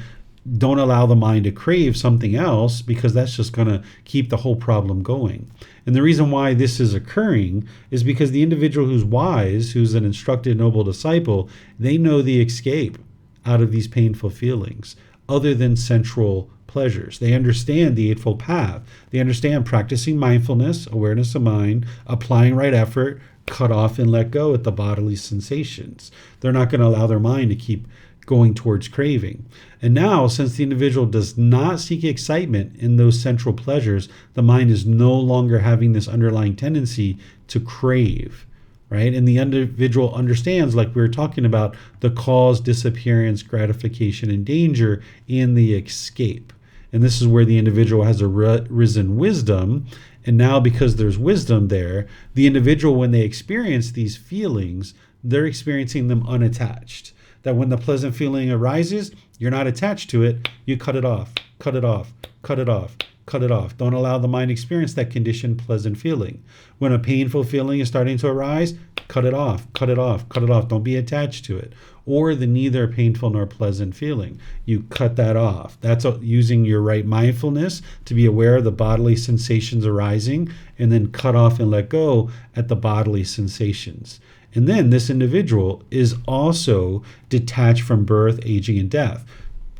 Don't allow the mind to crave something else, because that's just going to keep the whole problem going. And the reason why this is occurring is because the individual who's wise, who's an instructed noble disciple, they know the escape out of these painful feelings other than sensual pleasures. They understand the Eightfold Path. They understand practicing mindfulness, awareness of mind, applying right effort, cut off and let go at the bodily sensations. They're not going to allow their mind to keep going towards craving. And now, since the individual does not seek excitement in those sensual pleasures, the mind is no longer having this underlying tendency to crave, right? And the individual understands, like we were talking about, the cause, disappearance, gratification, and danger in the escape. And this is where the individual has arisen wisdom. And now, because there's wisdom there, the individual, when they experience these feelings, they're experiencing them unattached. That when the pleasant feeling arises, you're not attached to it. You cut it off, cut it off, cut it off, cut it off. Don't allow the mind to experience that conditioned pleasant feeling. When a painful feeling is starting to arise, cut it off, cut it off, cut it off. Don't be attached to it. Or the neither painful nor pleasant feeling. You cut that off. That's using your right mindfulness to be aware of the bodily sensations arising, and then cut off and let go at the bodily sensations. And then this individual is also detached from birth, aging, and death.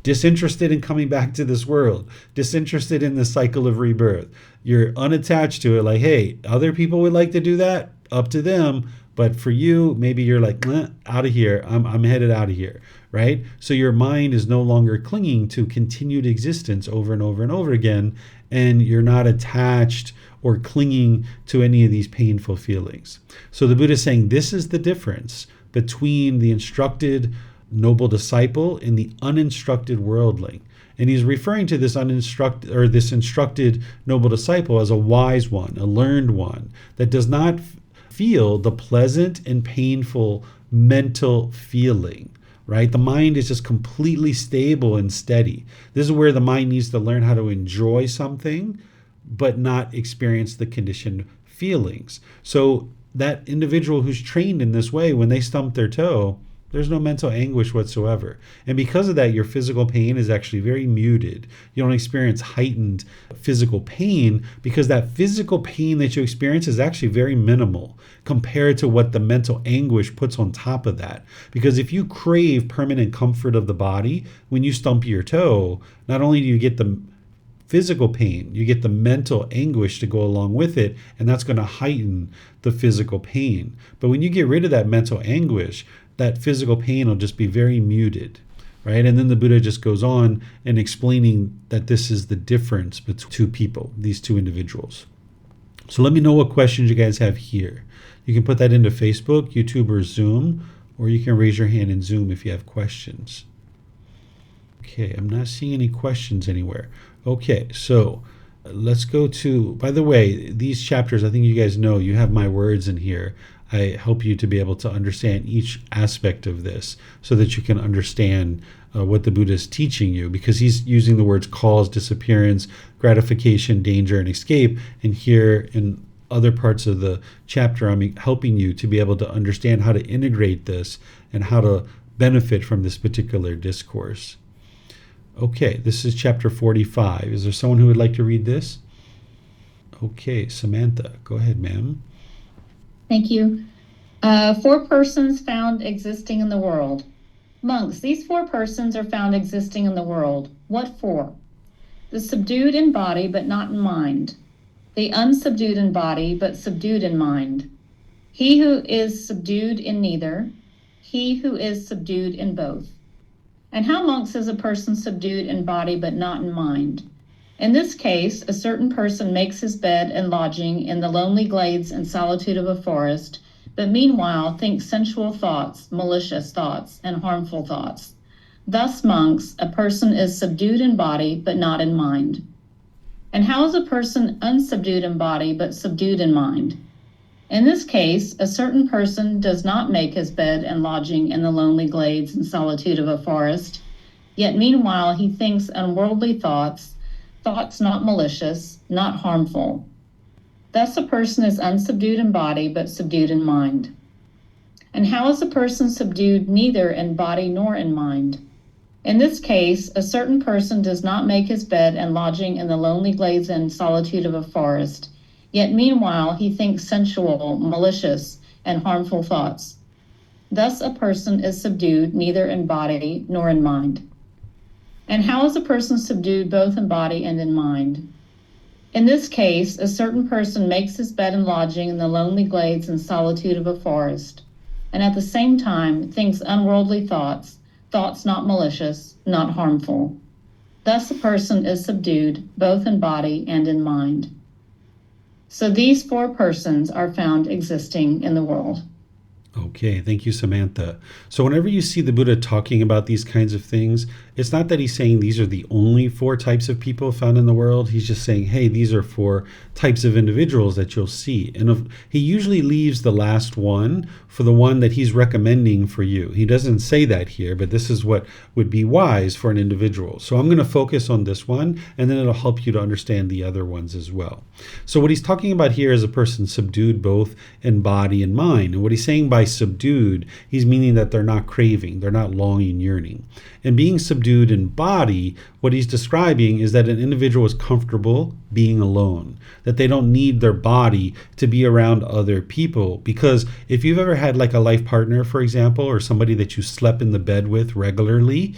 Disinterested in coming back to this world, disinterested in the cycle of rebirth. You're unattached to it, like, hey, other people would like to do that, up to them. But for you, maybe you're like, out of here, I'm headed out of here, right? So your mind is no longer clinging to continued existence over and over and over again, and you're not attached or clinging to any of these painful feelings. So the Buddha is saying this is the difference between the instructed noble disciple and the uninstructed worldling. And he's referring to this instructed noble disciple as a wise one, a learned one, that does not feel the pleasant and painful mental feeling, right? The mind is just completely stable and steady. This is where the mind needs to learn how to enjoy something, but not experience the conditioned feelings. So that individual who's trained in this way, when they stump their toe, there's no mental anguish whatsoever. And because of that, your physical pain is actually very muted. You don't experience heightened physical pain, because that physical pain that you experience is actually very minimal compared to what the mental anguish puts on top of that. Because if you crave permanent comfort of the body, when you stump your toe, not only do you get the physical pain, you get the mental anguish to go along with it, and that's going to heighten the physical pain. But when you get rid of that mental anguish, that physical pain will just be very muted, right? And then the Buddha just goes on and explaining that this is the difference between two people, these two individuals. So let me know what questions you guys have here. You can put that into Facebook, YouTube, or Zoom, or you can raise your hand in Zoom if you have questions. Okay, I'm not seeing any questions anywhere. Okay, so let's go to, by the way, these chapters, I think you guys know, you have my words in here. I help you to be able to understand each aspect of this so that you can understand what the Buddha is teaching you, because he's using the words cause, disappearance, gratification, danger, and escape. And here in other parts of the chapter, I'm helping you to be able to understand how to integrate this and how to benefit from this particular discourse. Okay, this is chapter 45. Is there someone who would like to read this? Okay, Samantha, go ahead, ma'am. Thank you. 4 persons found existing in the world. Monks, these 4 persons are found existing in the world. What 4? The subdued in body but not in mind. The unsubdued in body but subdued in mind. He who is subdued in neither. He who is subdued in both. And how, monks, is a person subdued in body but not in mind? In this case, a certain person makes his bed and lodging in the lonely glades and solitude of a forest, but meanwhile thinks sensual thoughts, malicious thoughts, and harmful thoughts. Thus, monks, a person is subdued in body but not in mind. And how is a person unsubdued in body but subdued in mind? In this case, a certain person does not make his bed and lodging in the lonely glades and solitude of a forest, yet meanwhile he thinks unworldly thoughts, thoughts not malicious, not harmful. Thus a person is unsubdued in body but subdued in mind. And how is a person subdued neither in body nor in mind? In this case, a certain person does not make his bed and lodging in the lonely glades and solitude of a forest, yet meanwhile he thinks sensual, malicious, and harmful thoughts. Thus a person is subdued neither in body nor in mind. And how is a person subdued both in body and in mind? In this case, a certain person makes his bed and lodging in the lonely glades and solitude of a forest, and at the same time thinks unworldly thoughts, thoughts not malicious, not harmful. Thus a person is subdued both in body and in mind. So these 4 persons are found existing in the world. Okay, thank you, Samantha. So whenever you see the Buddha talking about these kinds of things, it's not that he's saying these are the only 4 types of people found in the world. He's just saying, hey, these are 4 types of individuals that you'll see. And he usually leaves the last one for the one that he's recommending for you. He doesn't say that here, but this is what would be wise for an individual. So I'm going to focus on this one, and then it'll help you to understand the other ones as well. So what he's talking about here is a person subdued both in body and mind. And what he's saying by subdued, he's meaning that they're not craving, they're not longing, yearning. And being subdued in body, what he's describing is that an individual is comfortable being alone, that they don't need their body to be around other people. Because if you've ever had like a life partner, for example, or somebody that you slept in the bed with regularly,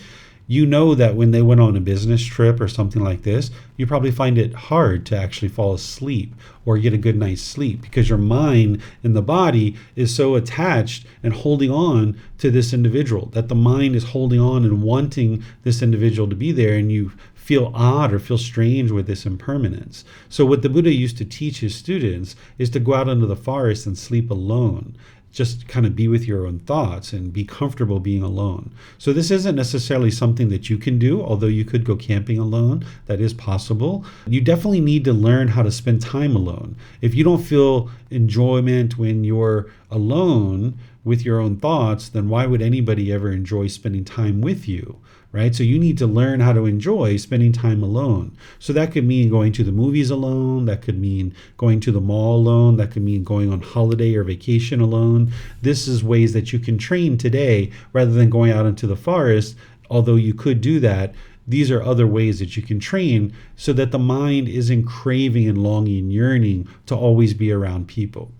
you know that when they went on a business trip or something like this, you probably find it hard to actually fall asleep or get a good night's sleep because your mind and the body is so attached and holding on to this individual, that the mind is holding on and wanting this individual to be there, and you feel odd or feel strange with this impermanence. So what the Buddha used to teach his students is to go out into the forest and sleep alone. Just kind of be with your own thoughts and be comfortable being alone. So this isn't necessarily something that you can do, although you could go camping alone. That is possible. You definitely need to learn how to spend time alone. If you don't feel enjoyment when you're alone with your own thoughts, then why would anybody ever enjoy spending time with you? Right? So you need to learn how to enjoy spending time alone. So that could mean going to the movies alone. That could mean going to the mall alone. That could mean going on holiday or vacation alone. This is ways that you can train today rather than going out into the forest. Although you could do that, these are other ways that you can train so that the mind isn't craving and longing and yearning to always be around people.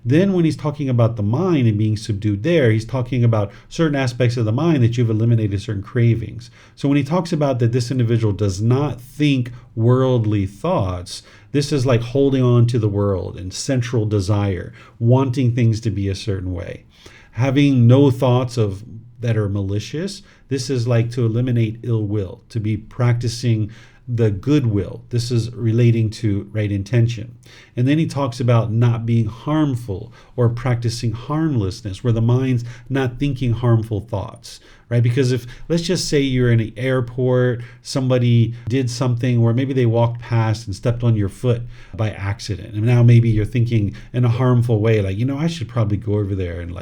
Then when he's talking about the mind and being subdued there, he's talking about certain aspects of the mind that you've eliminated certain cravings. So when he talks about that this individual does not think worldly thoughts, this is like holding on to the world and sensual desire, wanting things to be a certain way. Having no thoughts that are malicious, this is like to eliminate ill will, to be practicing the goodwill. This is relating to right intention. And then he talks about not being harmful or practicing harmlessness, where the mind's not thinking harmful thoughts, right? Because if, let's just say you're in an airport, somebody did something, or maybe they walked past and stepped on your foot by accident. And now maybe you're thinking in a harmful way, like, I should probably go over there and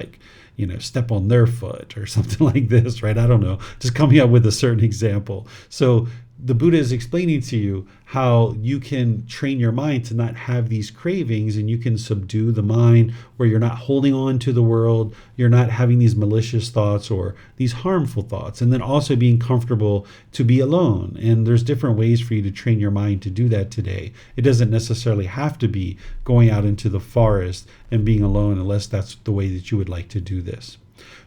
step on their foot or something like this, right? I don't know, just coming up with a certain example. So the Buddha is explaining to you how you can train your mind to not have these cravings, and you can subdue the mind where you're not holding on to the world, you're not having these malicious thoughts or these harmful thoughts, and then also being comfortable to be alone. And there's different ways for you to train your mind to do that today. It doesn't necessarily have to be going out into the forest and being alone, unless that's the way that you would like to do this.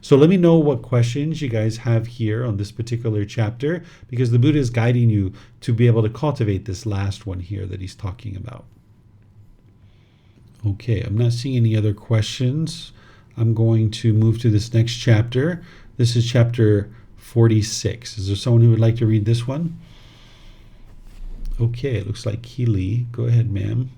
So let me know what questions you guys have here on this particular chapter, because the Buddha is guiding you to be able to cultivate this last one here that he's talking about. Okay, I'm not seeing any other questions. I'm going to move to this next chapter. This is chapter 46. Is there someone who would like to read this one? Okay, it looks like Keely. Go ahead, ma'am.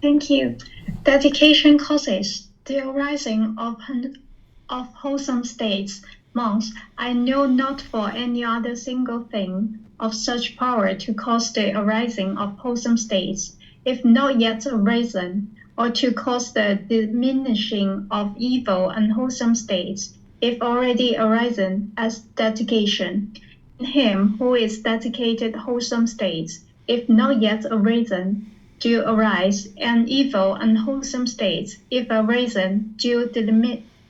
Thank you. Dedication causes the arising of wholesome states. Monks, I know not for any other single thing of such power to cause the arising of wholesome states, if not yet arisen, or to cause the diminishing of evil and wholesome states, if already arisen, as dedication. In him who is dedicated wholesome states, if not yet arisen, do arise, and evil and wholesome states, if arisen, do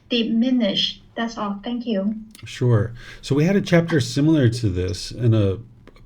diminish. That's all. Thank you. Sure. So we had a chapter similar to this in a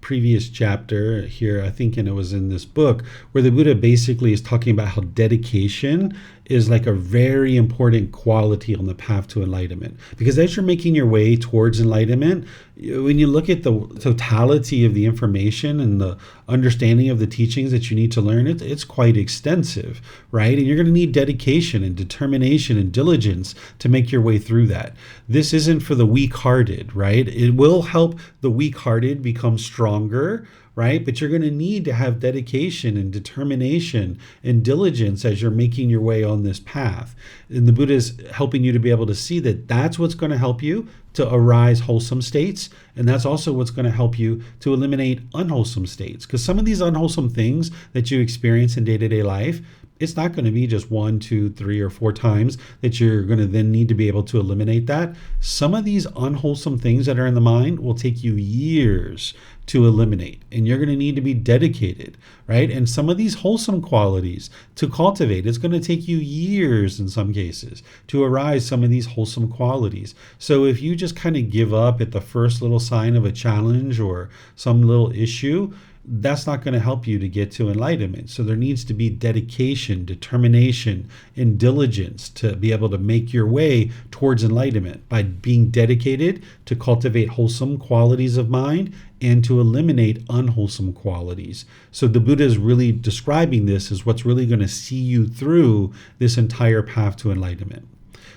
previous chapter here, I think, and it was in this book, where the Buddha basically is talking about how dedication is like a very important quality on the path to enlightenment. Because as you're making your way towards enlightenment, when you look at the totality of the information and the understanding of the teachings that you need to learn, it's quite extensive, right? And you're going to need dedication and determination and diligence to make your way through that. This isn't for the weak-hearted, right? It will help the weak-hearted become stronger, right? But you're going to need to have dedication and determination and diligence as you're making your way on this path. And the Buddha is helping you to be able to see that that's what's going to help you to arise wholesome states. And that's also what's going to help you to eliminate unwholesome states. Because some of these unwholesome things that you experience in day-to-day life, it's not going to be just 1, 2, 3, or 4 times that you're going to then need to be able to eliminate that. Some of these unwholesome things that are in the mind will take you years to eliminate, and you're going to need to be dedicated, right? And some of these wholesome qualities to cultivate, it's going to take you years in some cases to arise some of these wholesome qualities. So if you just kind of give up at the first little sign of a challenge or some little issue, that's not going to help you to get to enlightenment. So there needs to be dedication, determination, and diligence to be able to make your way towards enlightenment by being dedicated to cultivate wholesome qualities of mind and to eliminate unwholesome qualities. So the Buddha is really describing this as what's really going to see you through this entire path to enlightenment.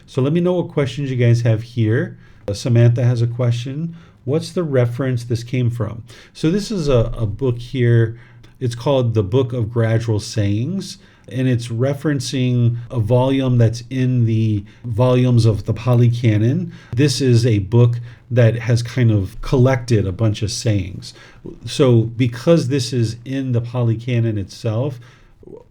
So let me know what questions you guys have here. Samantha has a question. What's the reference this came from? So this is a book here. It's called The Book of Gradual Sayings, and it's referencing a volume that's in the volumes of the Pali Canon. This is a book that has kind of collected a bunch of sayings. So because this is in the Pali Canon itself,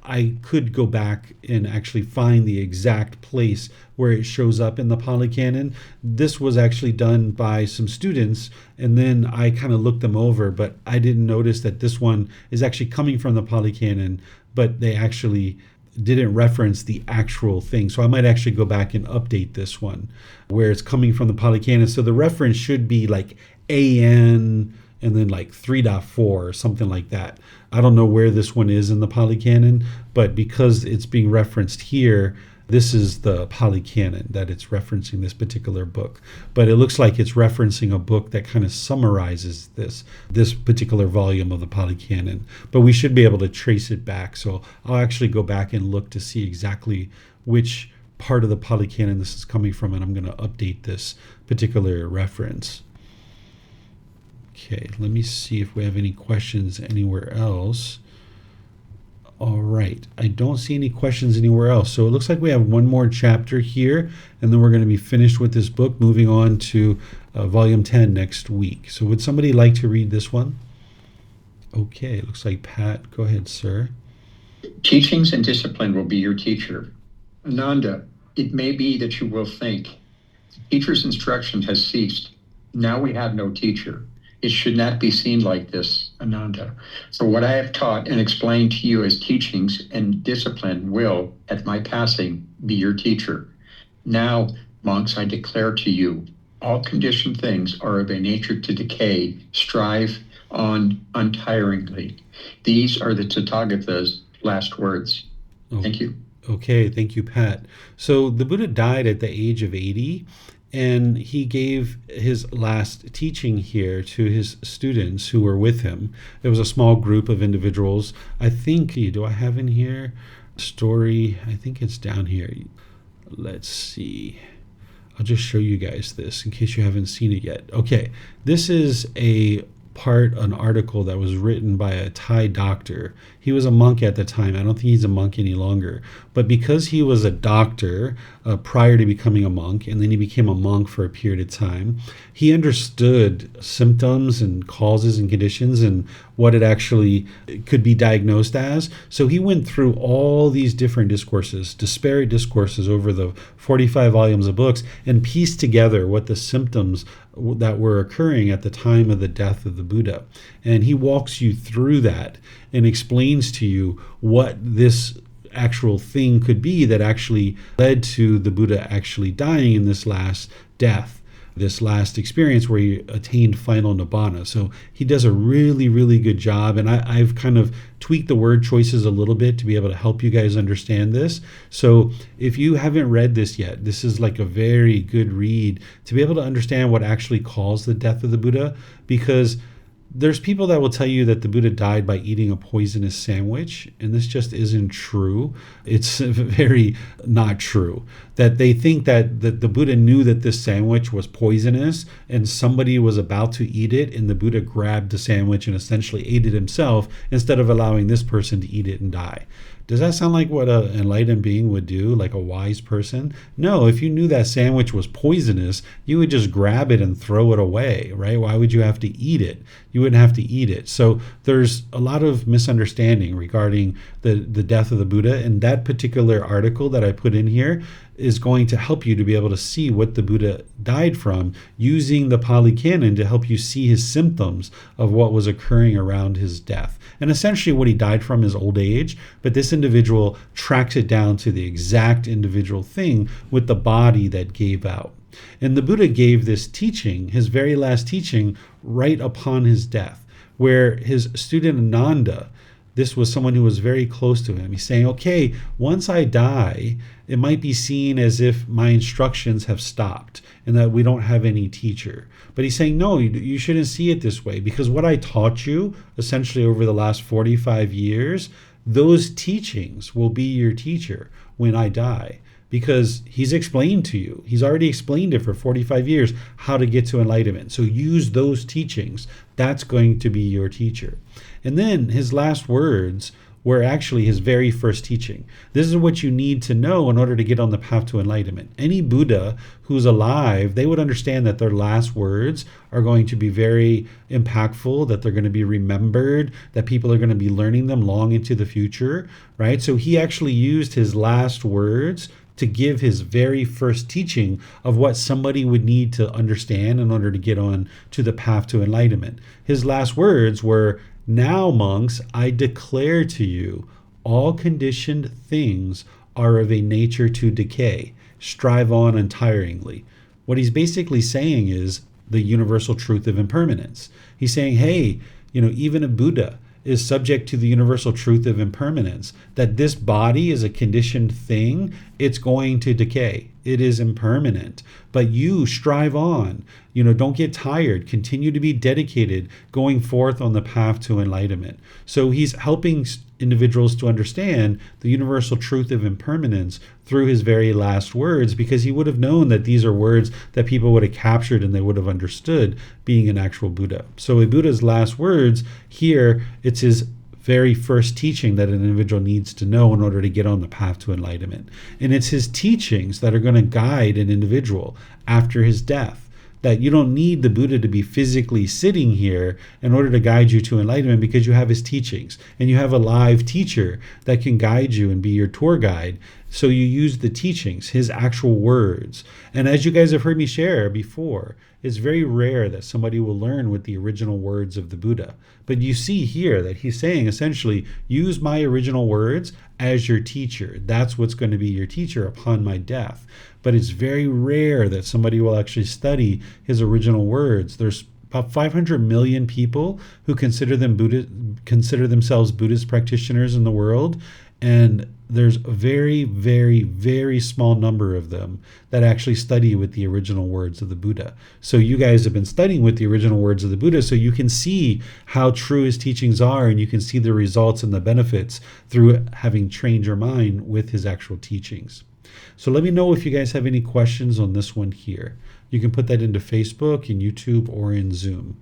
I could go back and actually find the exact place where it shows up in the Pali Canon. This was actually done by some students, and then I kind of looked them over, but I didn't notice that this one is actually coming from the Pali Canon, but they actually didn't reference the actual thing. So I might actually go back and update this one where it's coming from the Pali Canon. So the reference should be like AN and then like 3.4 or something like that. I don't know where this one is in the Pali Canon, but because it's being referenced here, this is the Pali Canon that it's referencing, this particular book. But it looks like it's referencing a book that kind of summarizes this particular volume of the Pali Canon. But we should be able to trace it back. So I'll actually go back and look to see exactly which part of the Pali Canon this is coming from, and I'm going to update this particular reference. Okay, let me see if we have any questions anywhere else. All right, I don't see any questions anywhere else. So it looks like we have one more chapter here, and then we're going to be finished with this book, moving on to volume 10 next week. So would somebody like to read this one? Okay, it looks like Pat. Go ahead, sir. Teachings and discipline will be your teacher. Ananda, it may be that you will think, teacher's instruction has ceased. Now we have no teacher. It should not be seen like this, Ananda. For what I have taught and explained to you as teachings and discipline will, at my passing, be your teacher. Now, monks, I declare to you, all conditioned things are of a nature to decay. Strive on untiringly. These are the Tathagata's last words. Thank you. Okay, thank you, Pat. So the Buddha died at the age of 80, and he gave his last teaching here to his students who were with him. There was a small group of individuals. I think, do I have in here story? I think it's down here. Let's see. I'll just show you guys this in case you haven't seen it yet. Okay, this is an article that was written by a Thai doctor. He was a monk at the time. I don't think he's a monk any longer. But because he was a doctor prior to becoming a monk, and then he became a monk for a period of time, he understood symptoms and causes and conditions and what it actually could be diagnosed as. So he went through all these different discourses, disparate discourses over the 45 volumes of books, and pieced together what the symptoms that were occurring at the time of the death of the Buddha. And he walks you through that and explains to you what this actual thing could be that actually led to the Buddha actually dying in this last death, this last experience where he attained final nibbana. So he does a really, really good job. And I've kind of tweaked the word choices a little bit to be able to help you guys understand this. So if you haven't read this yet, this is like a very good read to be able to understand what actually caused the death of the Buddha, because there's people that will tell you that the Buddha died by eating a poisonous sandwich, and this just isn't true. It's very not true. That they think that the Buddha knew that this sandwich was poisonous and somebody was about to eat it, and the Buddha grabbed the sandwich and essentially ate it himself instead of allowing this person to eat it and die. Does that sound like what an enlightened being would do, like a wise person? No, if you knew that sandwich was poisonous, you would just grab it and throw it away, right? Why would you have to eat it? You wouldn't have to eat it. So there's a lot of misunderstanding regarding the death of the Buddha, and that particular article that I put in here is going to help you to be able to see what the Buddha died from, using the Pali Canon to help you see his symptoms of what was occurring around his death. And essentially what he died from is old age, but this individual tracks it down to the exact individual thing with the body that gave out. And the Buddha gave this teaching, his very last teaching, right upon his death, where his student Ananda, this was someone who was very close to him. He's saying, okay, once I die, it might be seen as if my instructions have stopped and that we don't have any teacher. But he's saying, no, you shouldn't see it this way, because what I taught you essentially over the last 45 years, those teachings will be your teacher when I die. Because he's explained to you, he's already explained it for 45 years, how to get to enlightenment. So use those teachings. That's going to be your teacher. And then his last words were actually his very first teaching. This is what you need to know in order to get on the path to enlightenment. Any Buddha who's alive, they would understand that their last words are going to be very impactful, that they're going to be remembered, that people are going to be learning them long into the future, right? So he actually used his last words to give his very first teaching of what somebody would need to understand in order to get on to the path to enlightenment. His last words were, "Now, monks, I declare to you, all conditioned things are of a nature to decay. Strive on untiringly." What he's basically saying is the universal truth of impermanence. He's saying, hey, even a Buddha is subject to the universal truth of impermanence, that this body is a conditioned thing. It's going to decay. It is impermanent, but you strive on, don't get tired, continue to be dedicated, going forth on the path to enlightenment. So he's helping individuals to understand the universal truth of impermanence through his very last words, because he would have known that these are words that people would have captured and they would have understood, being an actual Buddha. So a Buddha's last words here, it's his very first teaching that an individual needs to know in order to get on the path to enlightenment. And it's his teachings that are going to guide an individual after his death. that you don't need the Buddha to be physically sitting here in order to guide you to enlightenment, because you have his teachings and you have a live teacher that can guide you and be your tour guide. So you use the teachings, his actual words. And as you guys have heard me share before, it's very rare that somebody will learn with the original words of the Buddha. But you see here that he's saying essentially, use my original words as your teacher. That's what's going to be your teacher upon my death. But it's very rare that somebody will actually study his original words. There's about 500 million people who consider themselves Buddhist practitioners in the world. And there's a very, very, very small number of them that actually study with the original words of the Buddha. So you guys have been studying with the original words of the Buddha, so you can see how true his teachings are, and you can see the results and the benefits through having trained your mind with his actual teachings. So let me know if you guys have any questions on this one here. You can put that into Facebook, in YouTube, or in Zoom.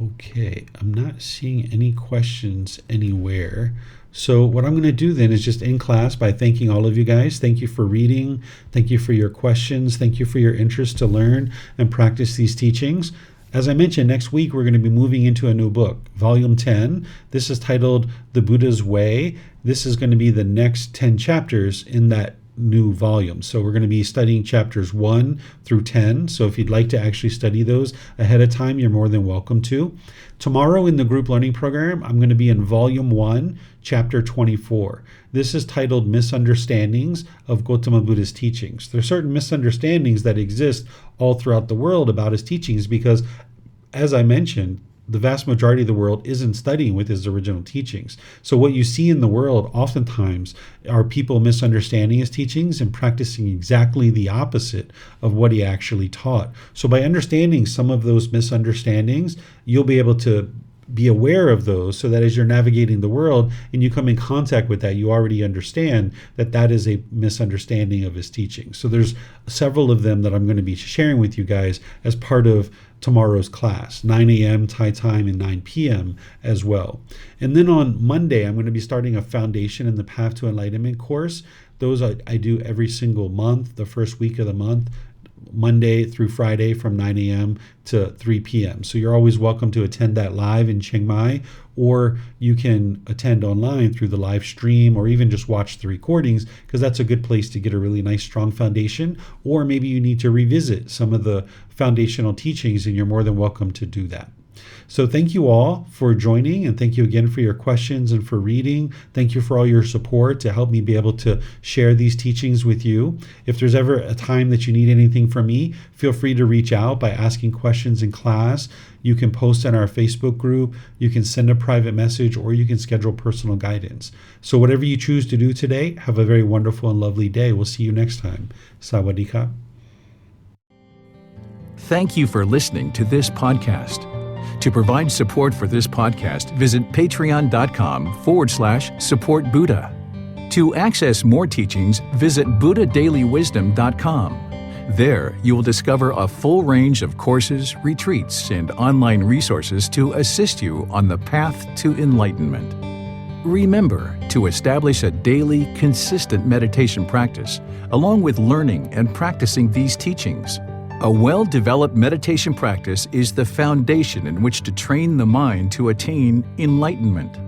Okay, I'm not seeing any questions anywhere. So what I'm going to do then is just end class by thanking all of you guys. Thank you for reading. Thank you for your questions. Thank you for your interest to learn and practice these teachings. As I mentioned, next week we're going to be moving into a new book, Volume 10. This is titled The Buddha's Way. This is going to be the next 10 chapters in that new volume. So we're going to be studying chapters 1 through 10. So if you'd like to actually study those ahead of time, you're more than welcome to. Tomorrow in the group learning program, I'm going to be in Volume 1, Chapter 24. This is titled Misunderstandings of Gotama Buddha's Teachings. There are certain misunderstandings that exist all throughout the world about his teachings because, as I mentioned, the vast majority of the world isn't studying with his original teachings. So what you see in the world oftentimes are people misunderstanding his teachings and practicing exactly the opposite of what he actually taught. So by understanding some of those misunderstandings, you'll be able to be aware of those so that as you're navigating the world and you come in contact with that, you already understand that that is a misunderstanding of his teachings. So there's several of them that I'm going to be sharing with you guys as part of tomorrow's class, 9 a.m. Thai time and 9 p.m. as well. And then on Monday, I'm going to be starting a Foundation in the Path to Enlightenment course. Those I do every single month, the first week of the month, Monday through Friday from 9 a.m. to 3 p.m. So you're always welcome to attend that live in Chiang Mai, or you can attend online through the live stream, or even just watch the recordings, because that's a good place to get a really nice, strong foundation. Or maybe you need to revisit some of the foundational teachings, and you're more than welcome to do that. So thank you all for joining, and thank you again for your questions and for reading. Thank you for all your support to help me be able to share these teachings with you. If there's ever a time that you need anything from me, feel free to reach out by asking questions in class. You can post in our Facebook group, you can send a private message, or you can schedule personal guidance. So whatever you choose to do today, have a very wonderful and lovely day. We'll see you next time. Sawadee ka. Thank you for listening to this podcast. To provide support for this podcast, visit patreon.com/support Buddha. To access more teachings, visit buddhadailywisdom.com. There, you will discover a full range of courses, retreats, and online resources to assist you on the path to enlightenment. Remember to establish a daily, consistent meditation practice, along with learning and practicing these teachings. A well-developed meditation practice is the foundation in which to train the mind to attain enlightenment.